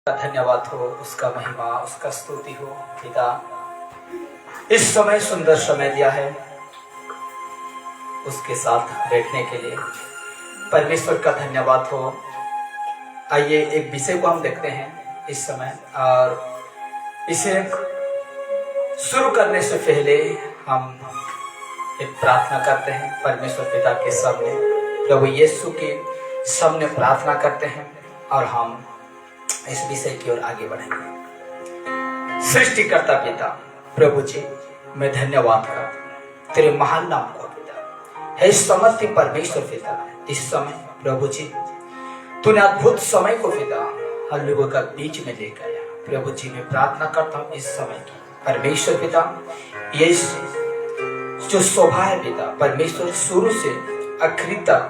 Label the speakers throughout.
Speaker 1: धन्यवाद हो, उसका महिमा, उसका स्तुति हो। पिता, इस समय सुंदर समय दिया है उसके साथ बैठने के लिए, परमेश्वर का धन्यवाद हो। आइए एक विषय को हम देखते हैं इस समय, और इसे शुरू करने से पहले हम एक प्रार्थना करते हैं परमेश्वर पिता के सामने, प्रभु यीशु के सामने प्रार्थना करते हैं और हम इस विषय की ओर आगे बढ़ेंगे। सृष्टिकर्ता पिता प्रभु जी, मैं धन्यवाद करता तेरे महान नाम को पिता। हे समर्थी परमेश्वर पिता, इस समय प्रभु जी तूने अद्भुत समय को पिता हम लोगों का बीच में लेकर आया। प्रभु जी मैं प्रार्थना करता हूँ इस समय की परमेश्वर पिता, ये जो शोभा है पिता परमेश्वर, शुरू से आखिरी तक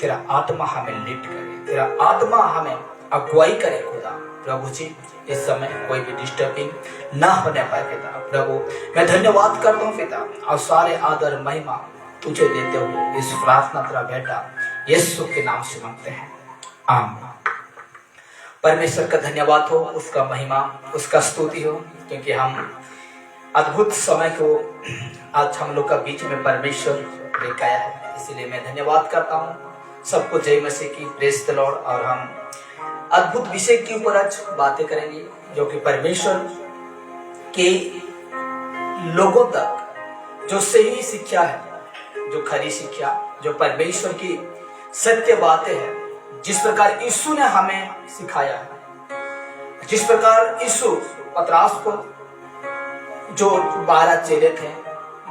Speaker 1: तेरा आत्मा हमें लीड करे, तेरा आत्मा हमें अगुवाई करे खुदा। प्रभु जी इस समय कोई भी डिस्टर्बिंग ना होने पाए पिता। प्रभु मैं धन्यवाद करता हूँ पिता, और सारे आदर महिमा तुझे देते हुए इस प्रार्थना तेरा बेटा यीशु के नाम से मांगते हैं, आमीन। परमेश्वर का धन्यवाद हो, उसका महिमा, उसका स्तुति हो, क्योंकि हम अद्भुत समय को आज हम लोग का बीच में परमेश्वर लेकर आया है। इसीलिए मैं धन्यवाद करता हूँ। सबको जय मसीह की, प्रेज द लॉर्ड। और हम अद्भुत विषय के ऊपर आज बातें करेंगे, जो कि परमेश्वर के लोगों तक जो सही शिक्षा है, जो खरी शिक्षा, जो परमेश्वर की सत्य बातें हैं, जिस प्रकार यीशु ने हमें सिखाया है, जिस प्रकार यीशु पतरस को, जो 12 चेले थे,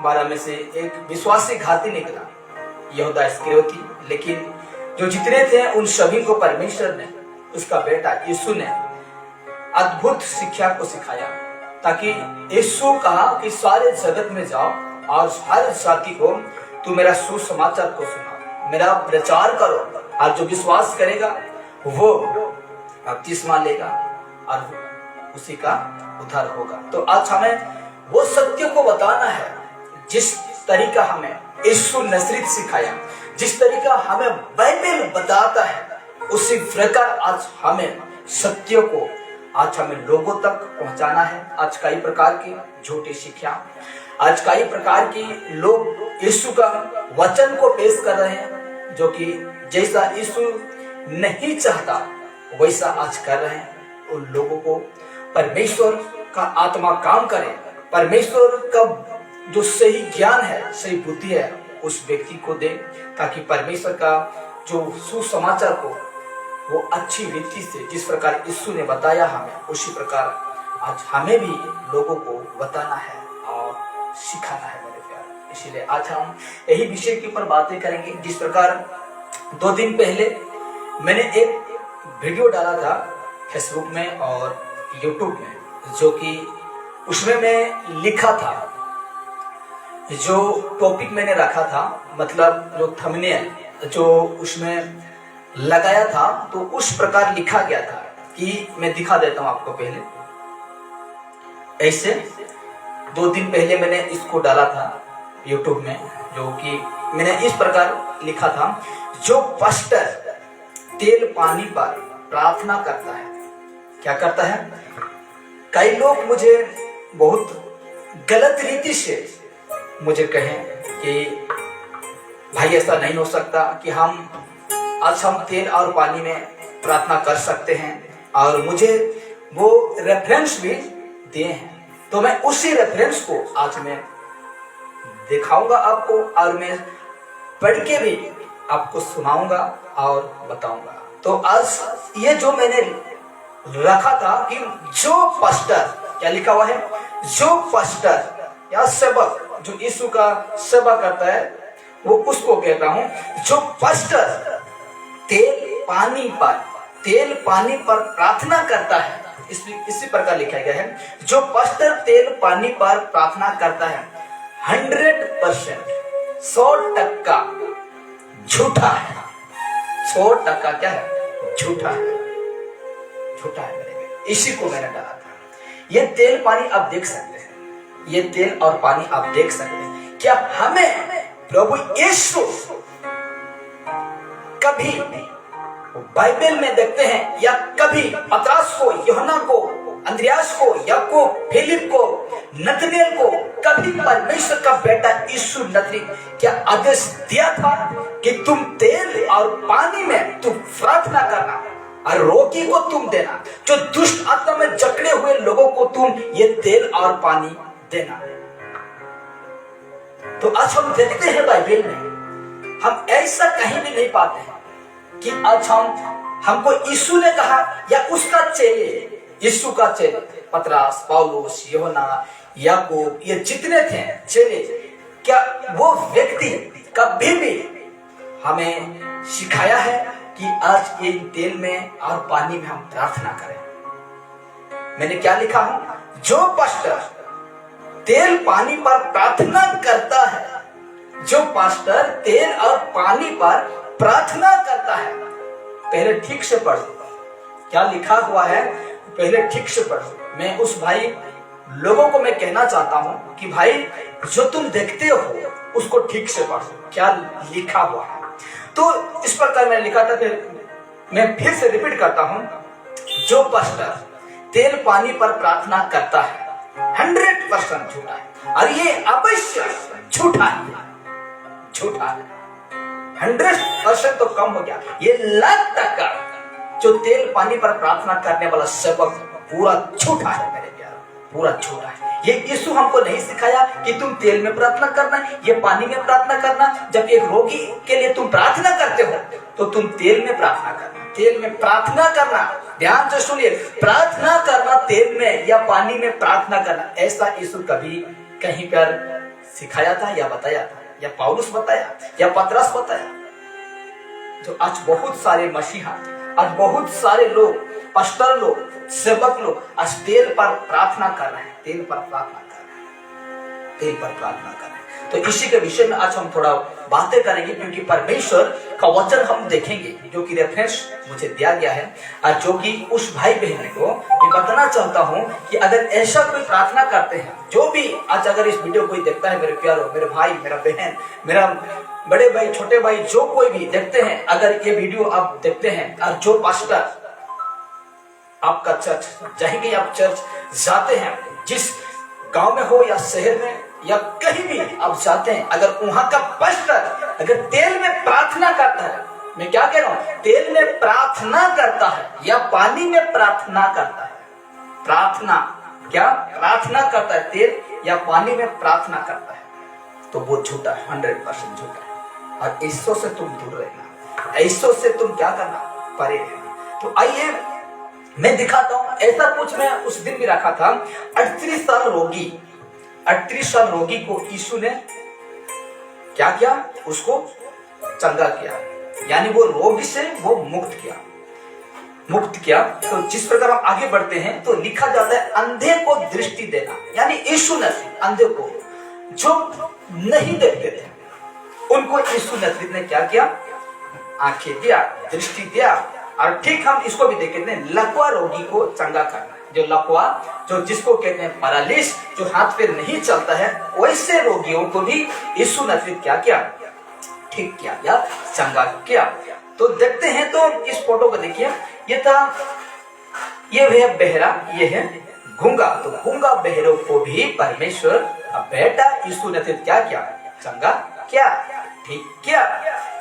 Speaker 1: 12 में से एक विश्वासी घाती निकला, यहूदा इस्करियोती, लेकिन जो जितने थे उन सभी को परमेश्वर ने, उसका बेटा यीशु ने अद्भुत शिक्षा को सिखाया, ताकि यीशु कहा कि सारे जगत में जाओ और हर जाति को तू मेरा सुसमाचार को सुनाओ, मेरा प्रचार करो, और जो विश्वास करेगा वो बपतिस्मा लेगा और उसी का उद्धार होगा। तो आज हमें वो सत्य को बताना है, जिस तरीका हमें यीशु नसरीत सिखाया, जिस तरीका हमें बाइबल बताता है, उसी प्रकार आज हमें सत्य को आज हमें लोगों तक पहुंचाना है। आज कई प्रकार की झूठी शिक्षा, आज कई प्रकार की लोग यीशु का वचन को पेश कर रहे हैं, जो कि जैसा यीशु नहीं चाहता वैसा आज कर रहे हैं। उन लोगों को परमेश्वर का आत्मा काम करे, परमेश्वर का जो सही ज्ञान है, सही बुद्धि है, उस व्यक्ति को दे, ताकि परमेश्वर का जो सुसमाचार को वो अच्छी रीति से, जिस प्रकार यीशु ने बताया हमें, उसी प्रकार आज हमें भी लोगों को बताना है और सिखाना है मेरे प्यार। इसीलिए आज हम यही विषय के ऊपर बातें करेंगे। जिस प्रकार 2 दिन पहले मैंने एक वीडियो डाला था फेसबुक में और यूट्यूब में, जो कि उसमें मैं लिखा था, जो टॉपिक मैंने रखा था, मतलब जो थंबनेल जो उसमें लगाया था, तो उस प्रकार लिखा गया था कि मैं दिखा देता हूं आपको। पहले ऐसे 2 दिन पहले मैंने इसको डाला था यूट्यूब में, जो कि मैंने इस प्रकार लिखा था, जो पास्टर तेल पानी पर प्रार्थना करता है, क्या करता है? कई लोग मुझे बहुत गलत रीति से मुझे कहें कि भाई ऐसा नहीं हो सकता कि आज हम तेल और पानी में प्रार्थना कर सकते हैं, और मुझे वो रेफरेंस भी दिए हैं। तो मैं उसी रेफरेंस को आज मैं दिखाऊंगा आपको, और मैं पढ़ के भी आपको सुनाऊंगा और बताऊंगा। तो आज ये जो मैंने रखा था कि जो पास्टर, क्या लिखा हुआ है, जो पास्टर या सेवक जो यीशु का सेवा करता है, वो उसको कहता हूं, जो पास्टर तेल पानी पर प्रार्थना करता है। इसी प्रकार लिखा गया है, जो पास्टर तेल पानी पर प्रार्थना करता है 100%, 100% झूठा है। 100% क्या है? झूठा है, झूठा है मेरे में। इसी को मैंने डाला था। ये तेल पानी आप देख सकते हैं, ये तेल और पानी आप देख सकते हैं। क्या हमें प्रभु यीशु कभी बाइबल में देखते हैं, या कभी पतरस को, यूहन्ना को, अंद्रयास को, याकूब, फिलिप को, नतनेल को कभी परमेश्वर का बेटा यीशु नजरी क्या आदेश दिया था कि तुम तेल और पानी में तुम प्रार्थना करना और रोगी को तुम देना, जो दुष्ट आत्मा में जकड़े हुए लोगों को तुम ये तेल और पानी देना? तो आज हम देखते हैं बाइबल में हम ऐसा कहीं भी नहीं पाते हैं कि आज हमको यीशु ने कहा या उसका चेले, यीशु का चेले पतरस, पौलुस, यूहन्ना, याकूब, ये जितने थे चेले, क्या वो व्यक्ति कभी भी हमें सिखाया है कि आज ये तेल में और पानी में हम प्रार्थना करें? मैंने क्या लिखा हूं, जो पास्टर तेल पानी पर प्रार्थना करता है, जो पास्टर तेल और पानी पर प्रार्थना करता है, पहले ठीक से पढ़ो क्या लिखा हुआ है, पहले ठीक से पढ़ो। मैं उस भाई लोगों को मैं कहना चाहता हूं कि भाई जो तुम देखते हो उसको ठीक से पढ़ो क्या लिखा हुआ है। तो इस प्रकार मैंने लिखा था, मैं फिर से रिपीट करता हूं, जो पास्टर तेल पानी पर प्रार्थना करता है 100% झूठा है, और ये अवश्य झूठा है, झूठा है। 100% तो कम हो गया, ये 100% जो तेल पानी पर प्रार्थना करने वाला सेवक पूरा झूठा है मेरे प्यारे, पूरा झूठा है। ये यीशु हमको नहीं सिखाया कि तुम तेल में प्रार्थना करना, ये पानी में प्रार्थना करना। जब एक रोगी के लिए तुम प्रार्थना करते हो तो तुम तेल में प्रार्थना करना, तेल में प्रार्थना करना, ध्यान से सुनिए, प्रार्थना करना तेल में या पानी में प्रार्थना करना, ऐसा यीशु कभी कहीं पर सिखाया था या बताया था, या पौलुस बताया या पतरस बताया? जो आज बहुत सारे मसीहा, आज बहुत सारे लोग, पास्टर लोग, सेवक लोग आज तेल पर प्रार्थना कर रहे हैं, तेल पर प्रार्थना कर रहे हैं, तेल पर प्रार्थना कर रहे हैं। तो इसी के विषय में आज हम थोड़ा बातें करेंगे, क्योंकि परमेश्वर का वचन हम देखेंगे जो कि रेफरेंस मुझे दिया गया है, और जो कि उस भाई बहन को मैं बताना चाहता हूं कि अगर ऐसा कोई प्रार्थना करते हैं, जो भी आज अगर इस वीडियो कोई देखता है, मेरे प्यारो, मेरे भाई, मेरा बहन, मेरा बड़े भाई, छोटे भाई, जो कोई भी देखते हैं, अगर ये वीडियो आप देखते हैं, और जो पास्टर आपका चर्च, जहीं कहीं आप चर्च जाते हैं, जिस गांव में हो या शहर में या कहीं भी आप जाते हैं, अगर वहां का पास्टर अगर तेल में प्रार्थना करता है, मैं क्या कह रहा हूं, तेल में प्रार्थना करता है या पानी में प्रार्थना करता है, प्रार्थना क्या प्रार्थना करता है, तेल या पानी में प्रार्थना करता है, तो वो झूठा है, 100% झूठा है। और ईश्वर से तुम दूर रहना, ईश्वर से तुम क्या करना, परे रहना। तो आइए मैं दिखाता हूं, ऐसा कुछ मैं उस दिन भी रखा था। 38 साल रोगी को यीशु ने क्या किया, उसको चंगा किया, यानी वो रोग से वो मुक्त किया। तो जिस प्रकार हम आगे बढ़ते हैं तो लिखा जाता है, अंधे को दृष्टि देना, यानी यीशु नजरीत अंधे को जो नहीं देखते थे उनको यीशु नजरीत ने क्या किया, आंखें दिया, दृष्टि दिया। और ठीक हम इसको भी देखते हैं, लकवा रोगी को चंगा करना, जो लकवा, जो जिसको कहते हैं पैरालिस, जो हाथ पैर नहीं चलता है, वैसे रोगियों को भी यीशु नजरीत क्या किया, ठीक किया या चंगा किया। तो देखते हैं, तो इस फोटो को देखिए, ये है बहरा, ये है गूंगा। तो गूंगा बहरों को भी परमेश्वर बेटा यीशु नजरीत क्या किया, चंगा किया, ठीक किया।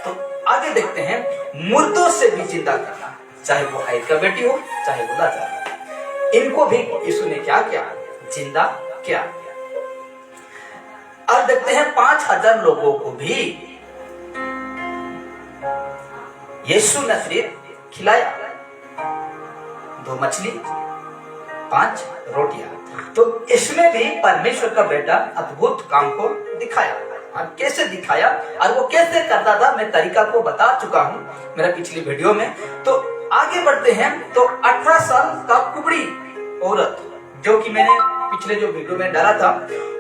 Speaker 1: तो आगे देखते हैं, मुर्दों से भी जिंदा करना, चाहे वो हाइट का बेटी हो, चाहे वो लाचार, इनको भी यीशु ने क्या किया, जिंदा किया। अब देखते हैं 5000 लोगों को भी यीशु नजरीत खिलाया, 2 मछली 5 रोटियां। तो इसमें भी परमेश्वर का बेटा अद्भुत काम को दिखाया। और कैसे दिखाया और वो कैसे करता था, मैं तरीका को बता चुका हूं मेरा पिछली वीडियो में। तो आगे बढ़ते हैं, तो 18 साल का कुबड़ी औरत, जो कि मैंने पिछले जो वीडियो में डाला था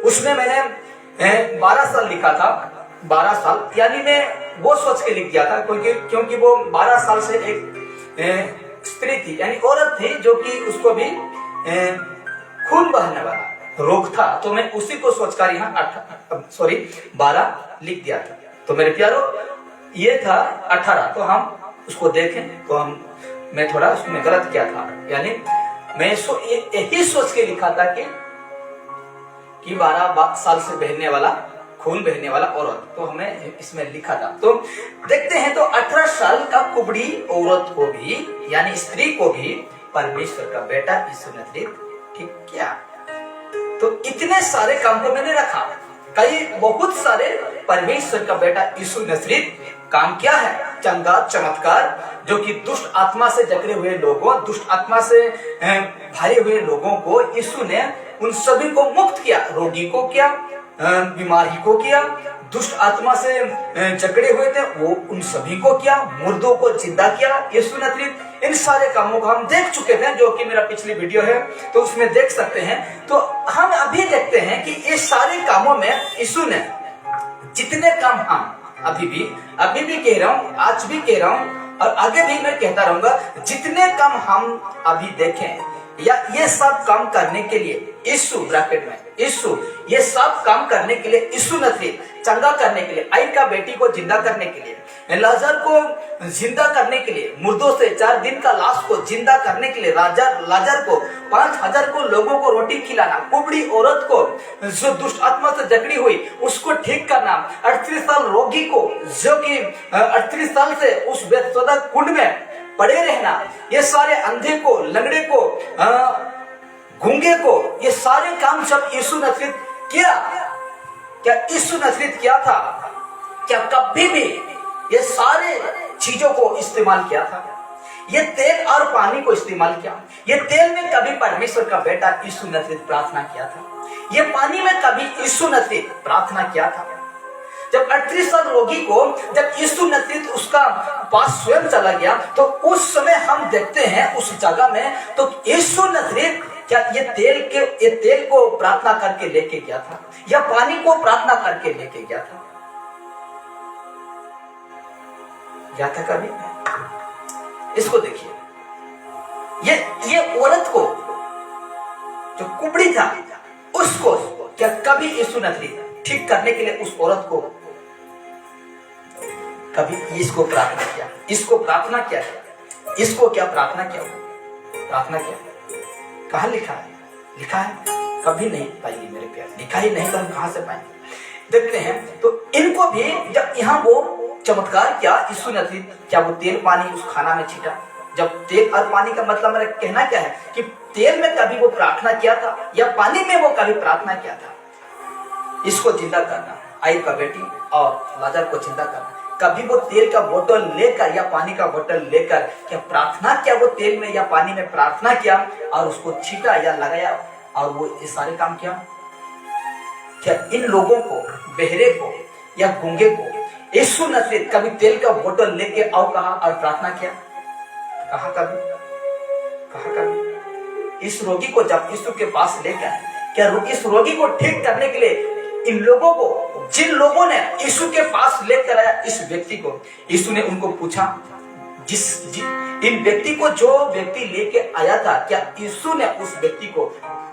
Speaker 1: उसमें मैंने 12 साल लिखा था, 12 साल, यानी मैं वो सोच के लिख दिया था क्योंकि वो 12 साल से एक स्त्री थी, यानी औरत थी, जो कि उसको भी खून बहने वाला रोग था। तो मैं उसी को सोचकर यहाँ 12 लिख दिया था। तो मेरे प्यारो, ये था 18, तो हम उसको देखें तो मैं थोड़ा उसमें गलत किया था, यानी मैं यही सोच के लिखा था कि 12 साल से बहने वाला खून बहने वाला औरत, तो हमने इसमें लिखा था। तो देखते हैं तो 18 साल का कुबड़ी औरत को भी यानी स्त्री को भी परमेश्वर का बेटा यीशु नजरीत ठीक किया। तो इतने सारे काम को मैंने रखा, कई बहुत सारे परमेश्वर का बेटा यीशु नजरीत काम क्या है, चंगा चमत्कार, जो कि दुष्ट आत्मा से जकड़े हुए लोगों, दुष्ट आत्मा से भरे हुए लोगों को यीशु ने उन सभी को मुक्त किया। रोगी को किया, बीमारी को किया, दुष्ट आत्मा से जकड़े हुए थे वो उन सभी को किया, मुर्दों को जिंदा किया यीशु नजरीत। इन सारे कामों को हम देख चुके थे, जो कि मेरा पिछली वीडियो है तो उसमें देख सकते हैं। तो हम अभी देखते हैं कि ये सारे कामों में यीशु ने जितने काम हम अभी भी कह रहा हूँ, आज भी कह रहा हूँ और आगे भी मैं कहता रहूंगा, जितने काम हम अभी देखें या ये सब काम करने के लिए यीशु ब्रैकेट में यीशु, ये सब काम करने के लिए यीशु नजरीत, चंगा करने के लिए, आई का बेटी को जिंदा करने के लिए, लाजर को जिंदा करने के लिए, मुर्दों से 4 दिन का लाश को जिंदा करने के लिए, लाजर को 5000 को लोगों को रोटी खिलाना, कुबड़ी औरत को जो दुष्ट आत्मा से जकड़ी हुई उसको ठीक करना, 38 साल रोगी को जो कि 38 साल से उस बेतसुदा कुंड में पड़े रहना, ये सारे अंधे को, लंगड़े को, गूंगे को, ये सारे काम सब यीशु नजरीत किया। क्या यीशु नजरीत किया था? क्या कभी भी ये सारे चीजों को इस्तेमाल किया था? ये तेल और पानी को इस्तेमाल किया। ये तेल में कभी परमेश्वर का बेटा यीशु नजरीत प्रार्थना किया था? ये पानी में कभी यीशु नजरीत प्रार्थना किया था? जब 38 साल रोगी को जब यीशु नजरीत उसका पास स्वयं चला गया तो उस समय हम देखते हैं उस जगह में तो यीशु नजरीत क्या ये तेल को प्रार्थना करके लेके गया था या पानी को प्रार्थना करके लेके गया था? गया था कभी? इसको देखिए, ये औरत को जो कुबड़ी था उसको क्या कभी यीशु नजरीत ठीक करने के लिए उस औरत को कभी इसको प्रार्थना किया? इसको प्रार्थना किया? इसको क्या प्रार्थना किया? प्रार्थना किया? कहाँ लिखा है? लिखा है? कभी नहीं पाएंगे मेरे प्यार, लिखा ही नहीं तो हम कहां से पाएंगे? देखते हैं तो इनको भी जब यहाँ वो चमत्कार किया यीशु नजरीत, क्या वो तेल पानी उस खाना में छीटा? जब तेल और पानी का मतलब मेरा कहना क्या है कि तेल में कभी वो प्रार्थना किया था या पानी में वो कभी प्रार्थना किया था? इसको जिंदा करना, आई का बेटी और लाजर को जिंदा करना, कभी वो तेल का बोतल लेकर या पानी का बोतल लेकर क्या प्रार्थना किया? वो तेल में या पानी में प्रार्थना किया और उसको छीटा या लगाया और वो ये सारे काम किया? क्या इन लोगों को, बहरे को या गूंगे को यीशु नजरीत कभी तेल का बोतल लेके आओ कहा और प्रार्थना किया? कहा कभी? कहा कभी? इस रोगी को जब यीशु के पास लेकर आए, क्या इस रोगी को ठीक करने के लिए इन लोगों को, जिन लोगों ने यीशु के पास लेकर आया इस व्यक्ति को, यीशु ने उनको पूछा, इन व्यक्ति को जो व्यक्ति लेके आया था, क्या यीशु ने उस व्यक्ति को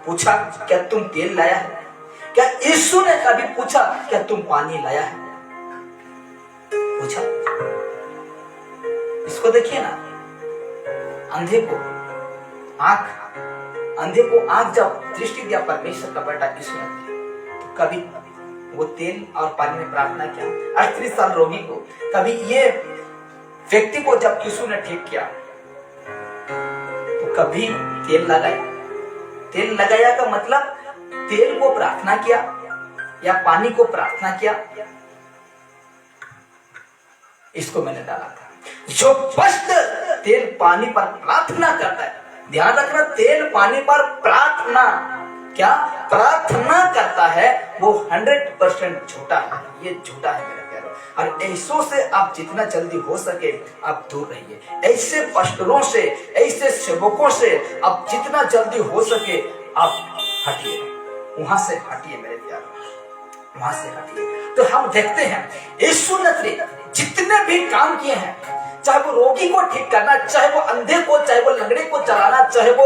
Speaker 1: पूछा क्या तुम तेल लाया है? क्या यीशु ने कभी पूछा क्या तुम पानी लाया है? पूछा? इसको देखिए ना, अंधे को आंख जब दृष्टि दिया परमेश्वर का बेटा यीशु ने, तो कभी वो तेल और पानी में प्रार्थना किया? 38 साल रोगी को, कभी ये व्यक्ति को जब यीशु ने ठीक किया तो कभी तेल लगाया? तेल लगाया का मतलब तेल को प्रार्थना किया या पानी को प्रार्थना किया? इसको मैंने डाला था। जो स्पष्ट तेल पानी पर प्रार्थना करता है, ध्यान रखना, तेल पानी पर प्रार्थना क्या प्रार्थना करता है वो 100% झूठा है। ये झूठा है मेरे प्यारे, और ऐसों से आप जितना जल्दी हो सके आप दूर रहिए। ऐसे पास्टरों से, ऐसे सेवकों से आप जितना जल्दी हो सके आप हटिए, वहां से हटिए मेरे प्यारे, वहां से हटिए। तो हम देखते हैं यीशु नजरीत जितने भी काम किए हैं, चाहे वो रोगी को ठीक करना, चाहे वो अंधे को, चाहे वो लंगड़े को चलाना, चाहे वो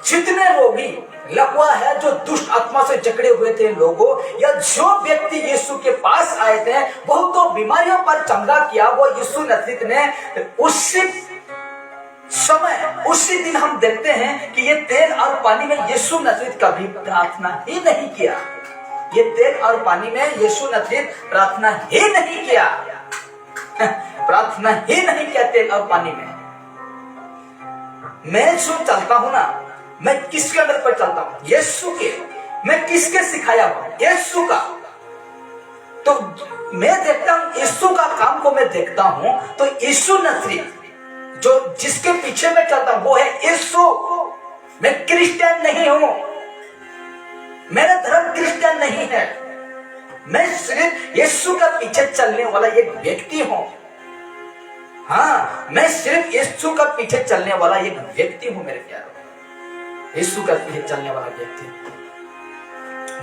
Speaker 1: जितने रोगी लकवा है जो दुष्ट आत्मा से जकड़े हुए थे लोगों, या जो व्यक्ति यीशु के पास आए थे, बहुतों बीमारियों पर चंगा किया वो यीशु नजरीत ने, उसी समय उसी दिन हम देखते हैं कि ये तेल और पानी में यीशु नजरीत कभी प्रार्थना ही नहीं किया। ये तेल और पानी में यीशु नजरीत प्रार्थना ही नहीं किया, प्रार्थना ही नहीं किया तेल और पानी में। मैं जो चलता हूं ना, मैं किसके अंदर पर चलता हूं? यीशु के। मैं किसके सिखाया हुआ? यीशु का। तो मैं देखता हूं यीशु का काम को मैं देखता हूं, तो यीशु नजरीत जो जिसके पीछे मैं चलता हूं वो है यीशु। मैं क्रिश्चियन नहीं हूं, मेरा धर्म क्रिश्चियन नहीं है, मैं सिर्फ यीशु का पीछे चलने वाला एक व्यक्ति हूं। हाँ, मैं सिर्फ यीशु का पीछे चलने वाला एक व्यक्ति हूं मेरे प्यारों, यीशु का पीछे चलने वाला व्यक्ति।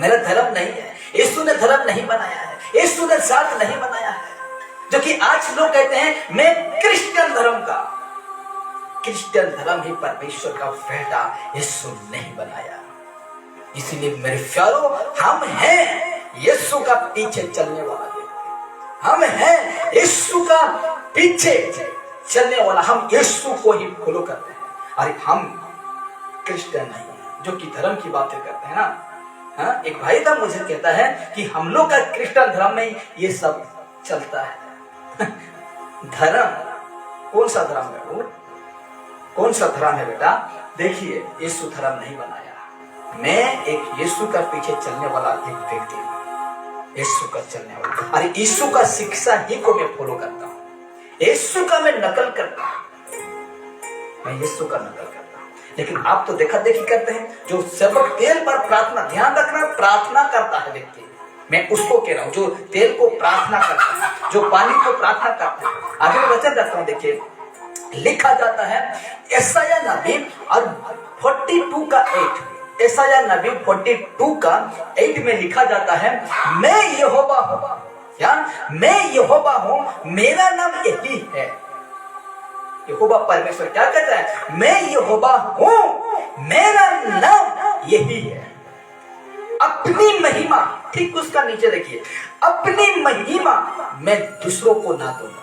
Speaker 1: मेरा धर्म नहीं है, यीशु ने धर्म नहीं बनाया है, यीशु ने जात नहीं बनाया है। जो कि आज लोग कहते हैं मैं क्रिश्चियन धर्म का, क्रिश्चियन धर्म ही परमेश्वर का बेटा यीशु नहीं बनाया। इसीलिए मेरे प्यारों, हम हैं यीशु का पीछे चलने वाला व्यक्ति, हम हैं यीशु का पीछे चलने वाला, हम यीशु को ही फॉलो करते हैं। अरे हम क्रिश्चियन नहीं है, जो कि धर्म की बातें करते हैं ना। हाँ, एक भाई था मुझे कहता है कि हम लोग का क्रिश्चियन धर्म में ये सब चलता है। धर्म कौन सा धर्म है वो? कौन सा धर्म है बेटा? देखिए, यीशु धर्म नहीं बनाया। मैं एक यीशु का पीछे चलने वाला एक व्यक्ति हूं, यीशु का चलने वाला। अरे यीशु का शिक्षा ही को मैं फॉलो करता हूं, यीशु का मैं नकल करता हूं, मैं यीशु का नकल करता हूं। लेकिन आप तो देखा देखी करते हैं, जो सेवक तेल पर प्रार्थना, ध्यान रखना, प्रार्थना करता है व्यक्ति, मैं उसको कह रहा हूं, जो तेल को प्रार्थना करता है, जो पानी को प्रार्थना करता है। आगे वचन रखता हूं, देखिए लिखा जाता है यशायाह नबी और 42 का 8, यशायाह नबी 42 का 8 में लिखा जाता है, मैं यहोवा हूं, क्या? मैं यहोवा हूं, मेरा नाम यही है। यहोवा परमेश्वर क्या कहता है? मैं यहोवा हूं, मेरा नाम यही है। अपनी महिमा, ठीक उसका नीचे देखिए, अपनी महिमा मैं दूसरों को ना दूंगा।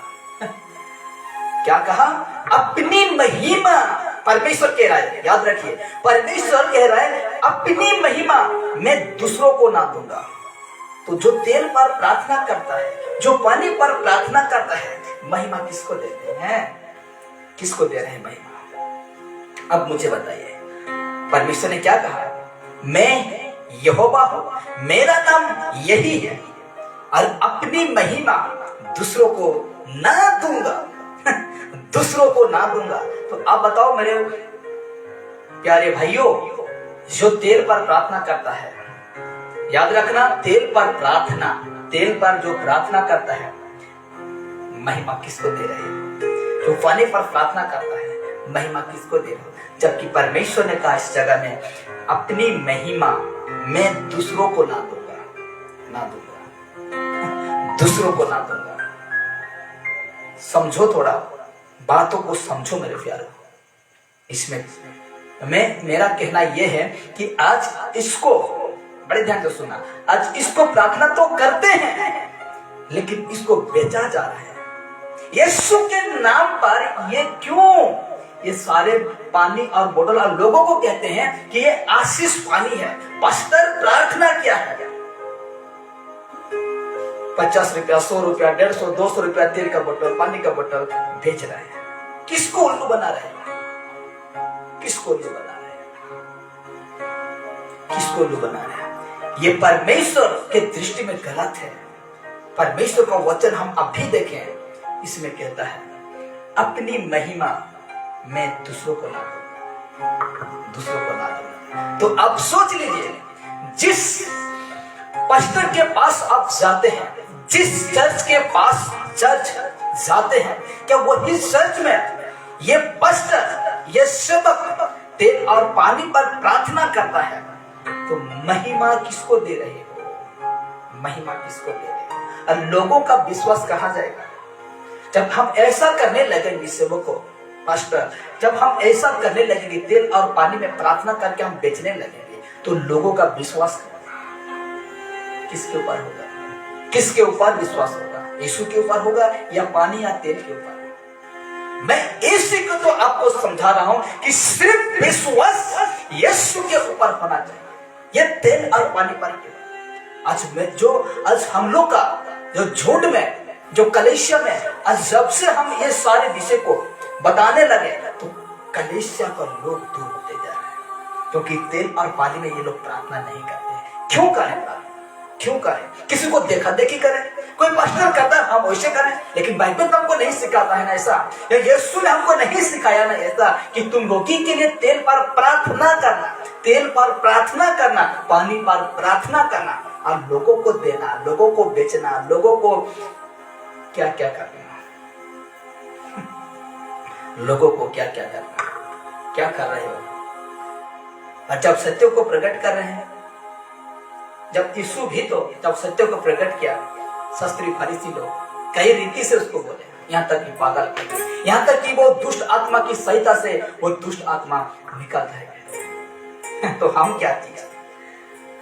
Speaker 1: क्या कहा? अपनी महिमा परमेश्वर कह रहा है, याद रखिए, परमेश्वर कह रहा है अपनी महिमा मैं दूसरों को ना दूंगा। तो जो तेल पर प्रार्थना करता है, जो पानी पर प्रार्थना करता है, महिमा किसको देते हैं? किसको दे रहे हैं महिमा? अब मुझे बताइए, परमेश्वर ने क्या कहा? मैं यहोवा हूं, मेरा नाम यही है, और अपनी महिमा दूसरों को ना दूंगा। दूसरों को ना दूंगा। तो आप बताओ मेरे प्यारे भाइयों, जो तेल पर प्रार्थना करता है, याद रखना, तेल पर प्रार्थना, तेल पर जो प्रार्थना करता है, महिमा किसको दे रहे हैं? जो पानी पर प्रार्थना करता है, महिमा किसको दे रहे हैं? जबकि परमेश्वर ने कहा इस जगह में, अपनी महिमा मैं दूसरों को ना दूंगा, ना दूंगा, दूसरों को ना दूंगा। समझो, थोड़ा बातों को समझो मेरे प्यारों। इसमें मेरा कहना यह है कि आज इसको बड़े ध्यान से सुनना, आज इसको प्रार्थना तो करते हैं, लेकिन इसको बेचा जा रहा है यीशु के नाम पर। ये क्यों? ये सारे पानी और बोतल और लोगों को कहते हैं कि ये आशीष पानी है। पास्टर प्रार्थना क्या है? 50 रुपया, 100 रुपया, 150, 200 रुपया तेल का बोतल, पानी का बोतल बेच रहे हैं। किसको उल्लू बना रहे हैं? किसको उल्लू बना रहे हैं? किसको उल्लू बना रहे हैं? ये परमेश्वर के दृष्टि में गलत है। परमेश्वर का वचन हम अभी देखें, इसमें कहता है अपनी महिमा मैं दूसरों को ना दूंगा, दूसरों को ना दूंगा। तो अब सोच लीजिए, जिस पास्टर के पास आप जाते हैं, जिस चर्च के पास चर्च जाते हैं, क्या वही चर्च में ये पास्टर, ये सेवक तेल और पानी पर प्रार्थना करता है? तो महिमा किसको दे रहे हो? महिमा किसको दे रहे हो? और लोगों का विश्वास कहां जाएगा? जब हम ऐसा करने लगेंगे, सेवकों, पास्टर, जब हम ऐसा करने लगेंगे, तेल और पानी में प्रार्थना करके हम बेचने लगेंगे, तो लोगों का विश्वास किसके ऊपर होगा? किसके ऊपर विश्वास होगा? यीशु के ऊपर होगा या पानी या तेल के ऊपर? मैं इसी को तो आपको समझा रहा हूं कि सिर्फ विश्वास यीशु के ऊपर होना चाहिए, ये तेल और पानी पर केवल। आज हम लोग का जो झुंड में, जो कलीसिया में, आज जब से हम ये सारे विषय को बताने लगे तो कलीसिया पर लोग दूर होते जा रहे हैं, क्योंकि तेल और पानी में ये लोग प्रार्थना नहीं करते। क्यों करें? क्यों करें? किसी को देखा देखी करें, कोई पास्टर करता है हम वैसे करें, लेकिन बाइबल तो हमको नहीं सिखाता है ना ऐसा, या यीशु ने हमको नहीं सिखाया ना ऐसा कि तुम रोगी के लिए तेल पर प्रार्थना करना, तेल पर प्रार्थना करना, पानी पर प्रार्थना करना, और लोगों को देना, लोगों को बेचना, लोगों को क्या क्या करना, लोगों को क्या क्या करना। क्या कर रहे हो? और जब सत्य को प्रकट कर रहे हैं, जब यीशु भी तो जब सत्य को प्रकट किया, शास्त्री फरीसी लोग कई रीति से उसको बोले, यहाँ तक कि पागल कर दिया, यहाँ तक कि वो दुष्ट आत्मा की सहायता से वो दुष्ट आत्मा निकल जाएगा। तो हम क्या चीज,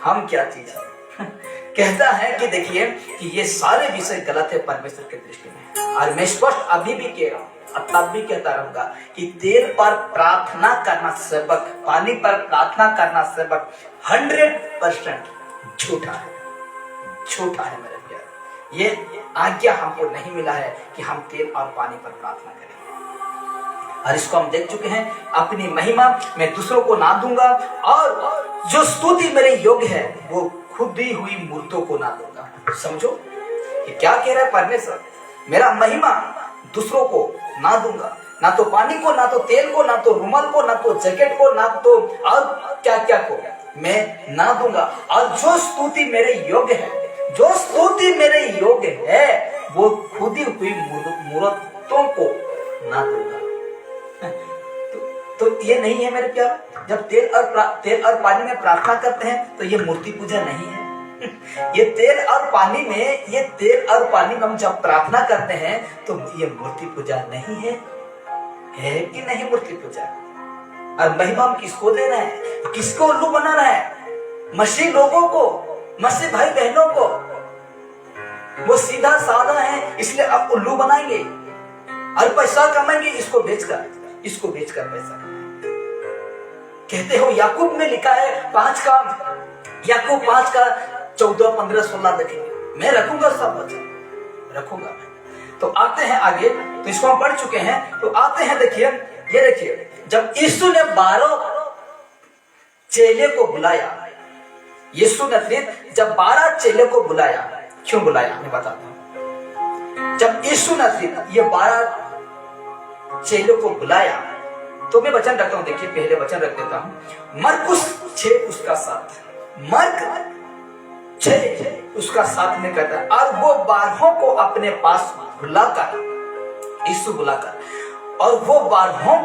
Speaker 1: हम क्या चीज कहता है कि देखिए कि ये सारे विषय गलत है परमेश्वर की दृष्टि में। और मैं स्पष्ट अभी भी कह रहा हूँ, तब भी कहता रहूंगा कि तेल पर प्रार्थना करना सेवक, पानी पर प्रार्थना करना सेवक 100% झूठा है, झूठा है मेरे प्यारे। ये आज्ञा हमको नहीं मिला है कि हम तेल और पानी पर प्रार्थना करेंगे। और इसको हम देख चुके हैं, अपनी महिमा मैं दूसरों को ना दूंगा, और जो स्तुति मेरे योग्य है वो खुदी हुई मूर्तों को ना दूंगा। समझो कि क्या कह रहा है परमेश्वर, मेरा महिमा दूसरों को ना दूंगा, ना तो पानी को, ना तो तेल को, ना तो रुमाल को, ना तो जैकेट को, ना तो और क्या क्या को मैं ना दूंगा। और जो स्तुति मेरे योग्य है, जो स्तुति मेरे योग्य है वो खुदी हुई मूर्तों को ना दूंगा। तो ये नहीं है मेरे प्यार। जब तेल और पानी में प्रार्थना करते हैं तो ये मूर्ति पूजा नहीं है। ये तेल और पानी में, ये तेल और पानी में हम जब प्रार्थना करते हैं तो ये मूर्ति पूजा नहीं है कि नहीं मूर्ति पूजा? और महिमा हम किसको दे रहे हैं? किसको उल्लू बना रहे हैं? मसीह लोगों को, मसीह भाई बहनों को। वो सीधा साधा है इसलिए आप उल्लू बनाएंगे और पैसा कमाएंगे, इसको बेचकर पैसा कहते हो। याकूब में लिखा है याकूब 5 का 14, 15, 16 देखेंगे। मैं रखूंगा सब वचन, रखूंगा मैं। तो आते हैं आगे, तो इसको हम पढ़ चुके हैं, तो आते हैं देखिए, ये देखिए जब यीशु ने 12 चेले को बुलाया, यीशु ने जब 12 चेले को बुलाया, क्यों बुलाया मैं बताता हूं। जब यीशु ने ये 12 चेलों को बुलाया, तो मैं वचन रखता हूं, देखिए पहले वचन रख देता हूं। मरकुस 6 उसका 7, मर्क 6 उसका 7 में कहता है, और वो 12 को अपने पास बुलाकर, यीशु बुलाकर, और वो 12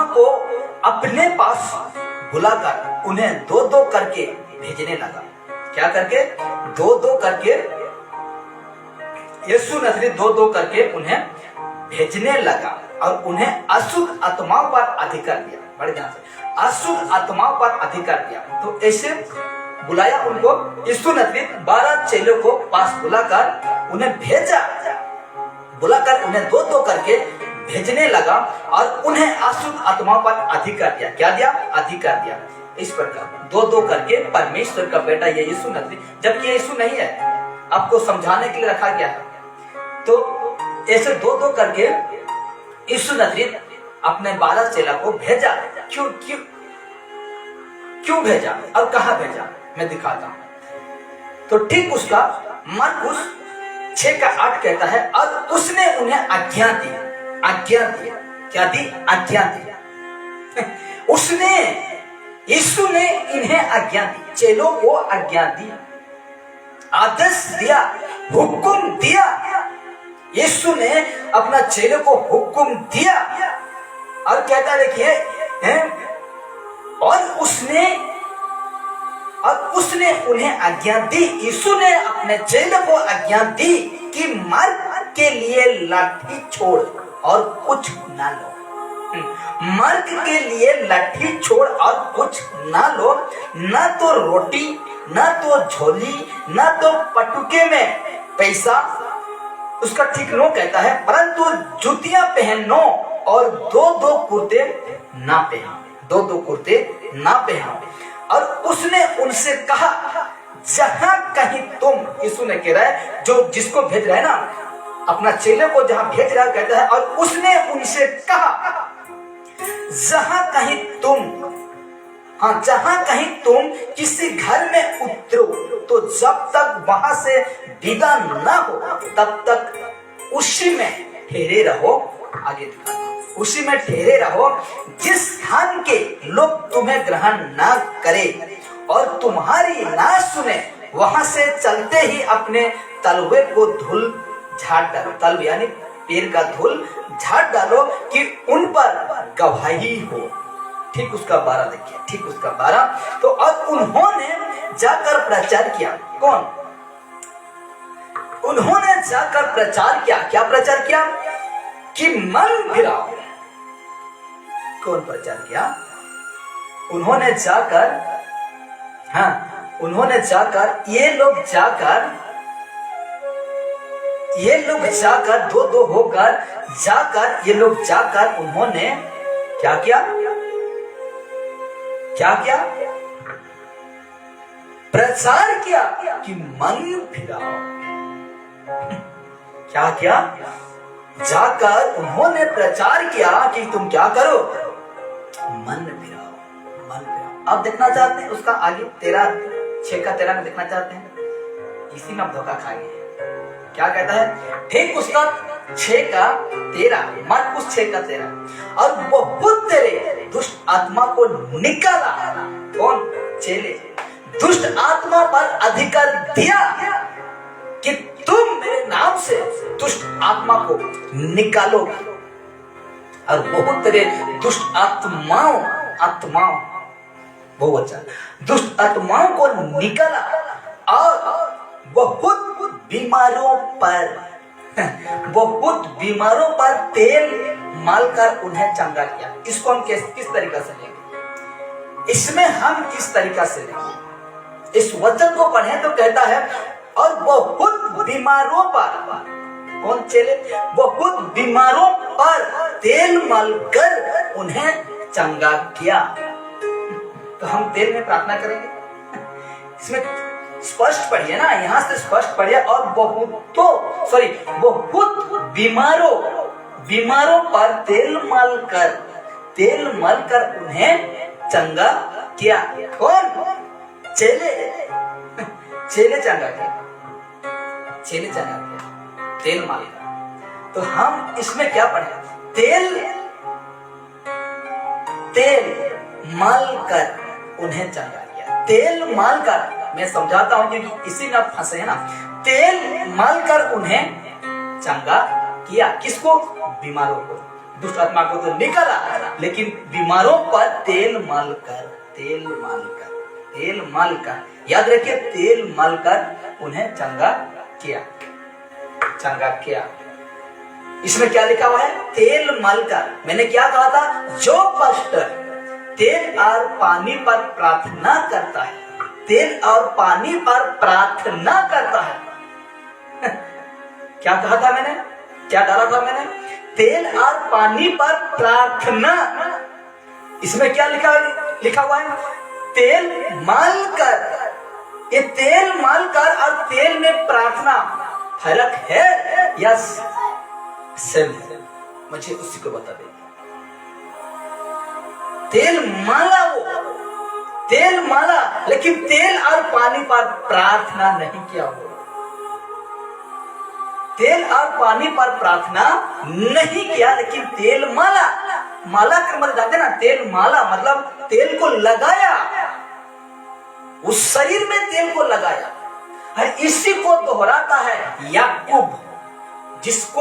Speaker 1: को अपने पास बुलाकर उन्हें 2-2 करके भेजने लगा। क्या करके? 2-2 करके, यीशु नसरी 2-2 करके उन्हें भेजने लगा, और उन्हें अशुद्ध आत्माओं पर अधिकार दिया। बड़े ध्यान से, अशुद्ध आत्माओं पर अधिकार दिया। तो ऐसे बुलाया उनको, यीशु नसरी 12 चेलों को पास बुलाकर उन्हें भेजा, बुलाकर उन्हें 2-2 करके भेजने लगा, और उन्हें अशुद्ध आत्माओं पर अधिकार दिया। क्या दिया? अधिकार दिया। इस प्रकार 2-2 करके परमेश्वर का बेटा ये यीशु नसरी, जबकि यीशु नहीं है, आपको समझाने के लिए रखा गया है। तो ऐसे 2-2 करके यीशु नसरी अपने 12 चेला को भेजा। क्यों भेजा और कहां भेजा मैं दिखाता हूं। तो ठीक उसका मरकुस 6 का 8 कहता है, और उसने उन्हें आज्ञा दी। क्या दी? आज्ञा दी। उसने, यीशु ने इन्हें आज्ञा दी, चेलों को आज्ञा दी, आदेश दिया, हुक्म दिया। यीशु ने अपना चेलों को हुक्म दिया, और कहता देखिए, और उसने उन्हें आज्ञा दी। यीशु ने अपने चेलों को आज्ञा दी कि मार्ग के लिए लाठी छोड़ और कुछ ना लो। मर्ग के लिए लाठी छोड़ और कुछ ना लो, ना तो रोटी, ना तो झोली, ना तो पटुके में पैसा, उसका ठीक नो कहता है, परंतु जूतियां पहनो और दो दो कुर्ते ना पहनो, दो दो कुर्ते ना पहनो। और उसने उनसे कहा, जहां कहीं तुम, यीशु ने कह रहा है, जो जिसको भेज रहा है ना, अपना चेले को जहां भेज रहा है, कहता है, और उसने उनसे कहा, जहां कहीं तुम, हाँ, जहां कहीं तुम किसी घर में उतरो, तो जब तक वहां से विदा ना हो तब तक उसी में ठहरे रहो। आगे दिखाना, उसी में ठहरे रहो, जिस स्थान के लोग तुम्हें ग्रहण ना करे और तुम्हारी ना सुने, वहां से चलते ही अपने तलवे को धूल झाड़ डालो। तलव यानी पैर का धूल झाड़ डालो कि उन पर गवाही हो। ठीक उसका 12 देखिए, ठीक उसका 12। तो अब उन्होंने जाकर प्रचार किया। कौन? उन्होंने जाकर प्रचार किया। क्या प्रचार किया? कि मन फिराओ। कौन प्रचार किया? उन्होंने जाकर, हाँ, उन्होंने जाकर, ये लोग जाकर दो दो होकर जाकर, ये लोग जाकर उन्होंने क्या किया? क्या किया? प्रचार किया कि मन फिराओ। क्या किया? जाकर उन्होंने प्रचार किया कि तुम क्या करो? मन फिराओ, मन फिराओ। अब देखना चाहते हैं उसका आगे 6 का 13 में देखना चाहते हैं। इसी में अब धोखा खाएंगे। क्या कहता है? ठीक उसका 6 का 13, मार्कुस 6 का 13। और बहुत तेरे दुष्ट आत्मा को निकाला। कौन? चेले। दुष्ट आत्मा पर अधिकार दिया कि तुम मेरे नाम से दुष्ट आत्मा को निकालोगे। और बहुत तेरे दुष्ट आत्माओं बहुत अच्छा, दुष्ट आत्माओं को निकाला और बहुत बीमारों पर तेल मालकर उन्हें चंगा किया। इसको हम किस तरीका से लेंगे? इसमें हम किस तरीका से लेंगे? इस वचन को पढ़े तो कहता है, और बहुत बीमारों पर, कौन चेले? बहुत बीमारों पर तेल मलकर उन्हें चंगा किया। तो हम तेल में प्रार्थना करेंगे। इसमें स्पष्ट पढ़िए ना, यहां से स्पष्ट पढ़िए। और बहुत बीमारों पर तेल मलकर उन्हें चंगा किया। कौन? चेले चंगा किया, तेल मालकर। तो हम इसमें क्या पढ़े? तेल मालकर उन्हें चंगा किया। तेल मालकर, मैं समझाता हूं क्योंकि इसी में आप फंसे हैं ना। तेल मालकर उन्हें चंगा किया। किसको? बीमारों को। दुष्ट आत्मा को तो निकाला, लेकिन बीमारों पर तेल मालकर याद रखिए, तेल मालकर उन्हें चंगा किया। इसमें क्या लिखा हुआ है? तेल मालकर। मैंने क्या कहा था? जो पास्टर तेल और पानी पर प्रार्थना करता है, तेल और पानी पर प्रार्थना करता है। क्या कहा था मैंने? क्या डाला था मैंने? तेल और पानी पर प्रार्थना। इसमें क्या लिखा हुआ है? तेल मालकर। ये तेल मालकर और तेल में प्रार्थना फर्क है या सेम? मुझे उसी को बता दे। तेल माला, लेकिन तेल और पानी पर प्रार्थना नहीं किया हो। तेल और पानी पर प्रार्थना नहीं किया, लेकिन तेल माला का मतलब जानते ना? तेल माला मतलब तेल को लगाया, उस शरीर में तेल को लगाया। इसी को दोहराता है याकूब, जिस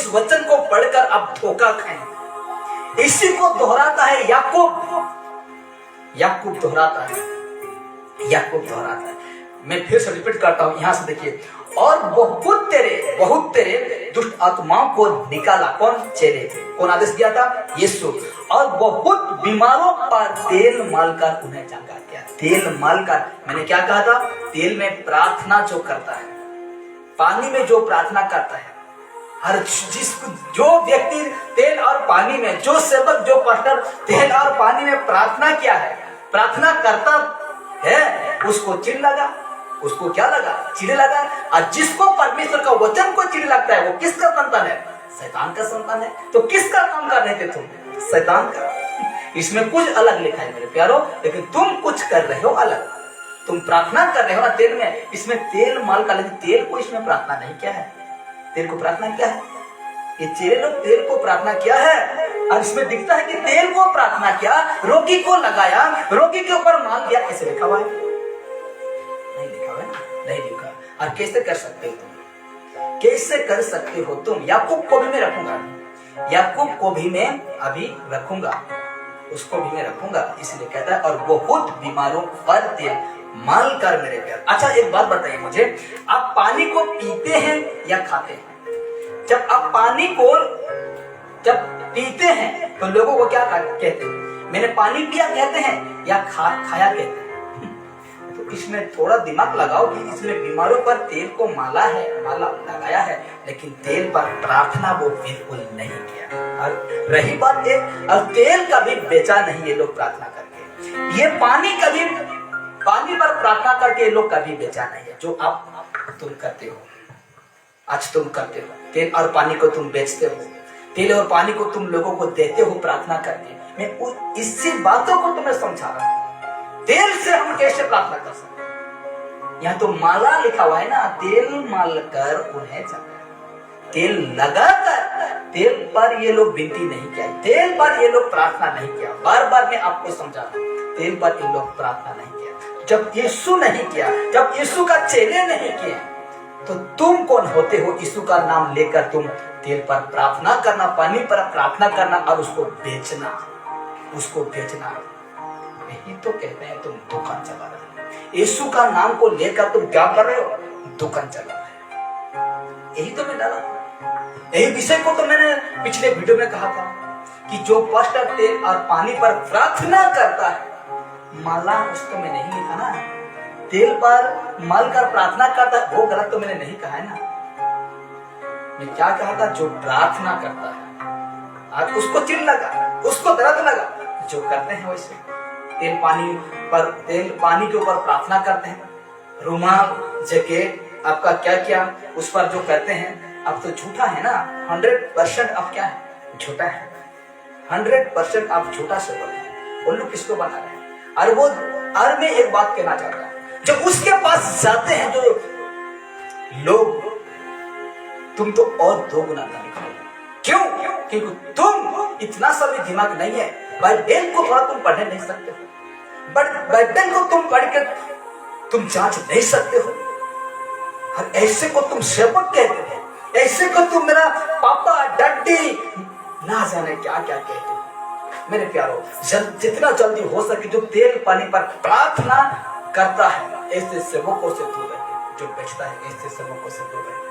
Speaker 1: वचन को पढ़कर अब धोखा खाएं। इसी को दोहराता है याकूब दोहराता है। मैं फिर से रिपीट करता हूं, यहां से देखिए, और बहुत तेरे दुष्ट आत्माओं को निकाला। कौन? चेले। कौन आदेश दिया था? यीशु। और बहुत बीमारों पर तेल मालकर उन्हें चंगा किया। तेल मालकर, मैंने क्या कहा था? तेल में प्रार्थना जो करता है, पानी में जो प्रार्थना करता है, हर जो व्यक्ति तेल और पानी में, जो सेवक, जो पास्टर तेल और पानी में प्रार्थना किया है, प्रार्थना करता है, उसको चिढ़ लगा। उसको क्या लगा? चिढ़ लगा। और जिसको परमेश्वर का वचन को चिढ़ लगता है, वो किसका संतान है? शैतान का संतान है। तो किसका काम कर रहे थे तुम? शैतान का। इसमें कुछ अलग लिखा है मेरे प्यारो, लेकिन तुम कुछ कर रहे हो अलग। तुम प्रार्थना कर रहे हो ना तेल में, इसमें तेल माल का, लेकिन तेल को इसमें प्रार्थना नहीं किया है। तेल को प्रार्थना क्या है? ये चेले लोग तेल को प्रार्थना किया है, और इसमें दिखता है कि तेल को प्रार्थना किया, रोगी को लगाया, रोगी के ऊपर माल दिया। ऐसे लिखा हुआ है? नहीं लिखा हुआ है ना? नहीं लिखा। और कैसे कर सकते हो तुम? कैसे कर सकते हो तुम? याकूब को भी मैं रखूंगा, याकूब को भी मैं अभी रखूंगा, उसको भी मैं रखूंगा। इसलिए कहता है, और बहुत बीमारों पर तेल माल कर मेरे प्यार। अच्छा एक बात बताइए मुझे, आप पानी को पीते हैं या खाते हैं? जब आप पानी को जब पीते हैं तो लोगों को क्या कहते हैं? मैंने पानी पिया कहते हैं या खाया कहते हैं? तो इसमें थोड़ा दिमाग लगाओ कि इसमें बीमारों पर तेल को माला लगाया है, लेकिन तेल पर प्रार्थना वो बिल्कुल नहीं किया। और रही बात एक, और तेल कभी बेचा नहीं ये लोग प्रार्थना करके, ये पानी पर प्रार्थना करके ये लोग कभी बेचा नहीं है। जो आप तुम करते हो, आज तुम करते हो, तेल और पानी को तुम बेचते हो, तेल और पानी को तुम लोगों को देते हो प्रार्थना करके। मैं इसी बातों को तुम्हें समझा रहा हूं। तेल से हम कैसे प्रार्थना कर सकते हैं? यहाँ तो माला लिखा हुआ है ना, तेल माल कर उन्हें चंगा। तेल लगाकर, तेल पर ये लोग विनती नहीं किया, तेल पर ये लोग प्रार्थना नहीं किया। बार बार मैं आपको समझा रहा हूं, तेल पर ये लोग प्रार्थना नहीं किया। जब यीशु नहीं किया, जब यीशु का चेले नहीं किए, तो तुम कौन होते हो यीशु का नाम लेकर तुम तेल पर प्रार्थना करना, पानी पर प्रार्थना करना और उसको बेचना, उसको बेचना? यही तो कहते हैं तुम दुकान चला रहे हो। यीशु का नाम को लेकर तुम क्या कर रहे हो? दुकान चला रहे हो। यही तो मैं डाला, यही विषय को तो मैंने पिछले वीडियो में कहा था कि जो पास्टर तेल और पानी पर प्रार्थना करता है, माला उसको मैं नहीं लिखा ना, तेल पर माल कर प्रार्थना करता है, वो गलत तो मैंने नहीं कहा है ना। मैं क्या कहा था? जो प्रार्थना करता है, आज उसको चिढ़ लगा, उसको दर्द लगा, जो करते हैं वैसे तेल पानी के ऊपर प्रार्थना करते हैं, रुमाल, जैकेट, आपका क्या क्या उस पर जो करते हैं, अब तो झूठा है ना। 100% अब क्या है? झूठा है। 100% आप झूठा से बोल, उन लोग किसको बना रहे हैं? और मैं एक बात कहना चाहता हूं, जब उसके पास जाते हैं जो लोग, तुम तो और 2 गुना कमी खाओगे। क्यों? क्योंकि तुम इतना सा भी दिमाग नहीं है, बाइबल को थोड़ा तुम पढ़ने नहीं सकते हो, बट बाइबल को तुम पढ़ के तुम जांच नहीं सकते हो, और ऐसे को तुम सेवक कहते हो, ऐसे को तुम मेरा पापा, डड्डी, ना जाने क्या क्या कहते हो। मेरे प्यारो, जितना जल्दी हो सके जो तेल पानी पर प्रार्थना करता है, ऐसे सेवकों से दूर रहिए। जो बेचता है, ऐसे सेवकों से दूर रहिए।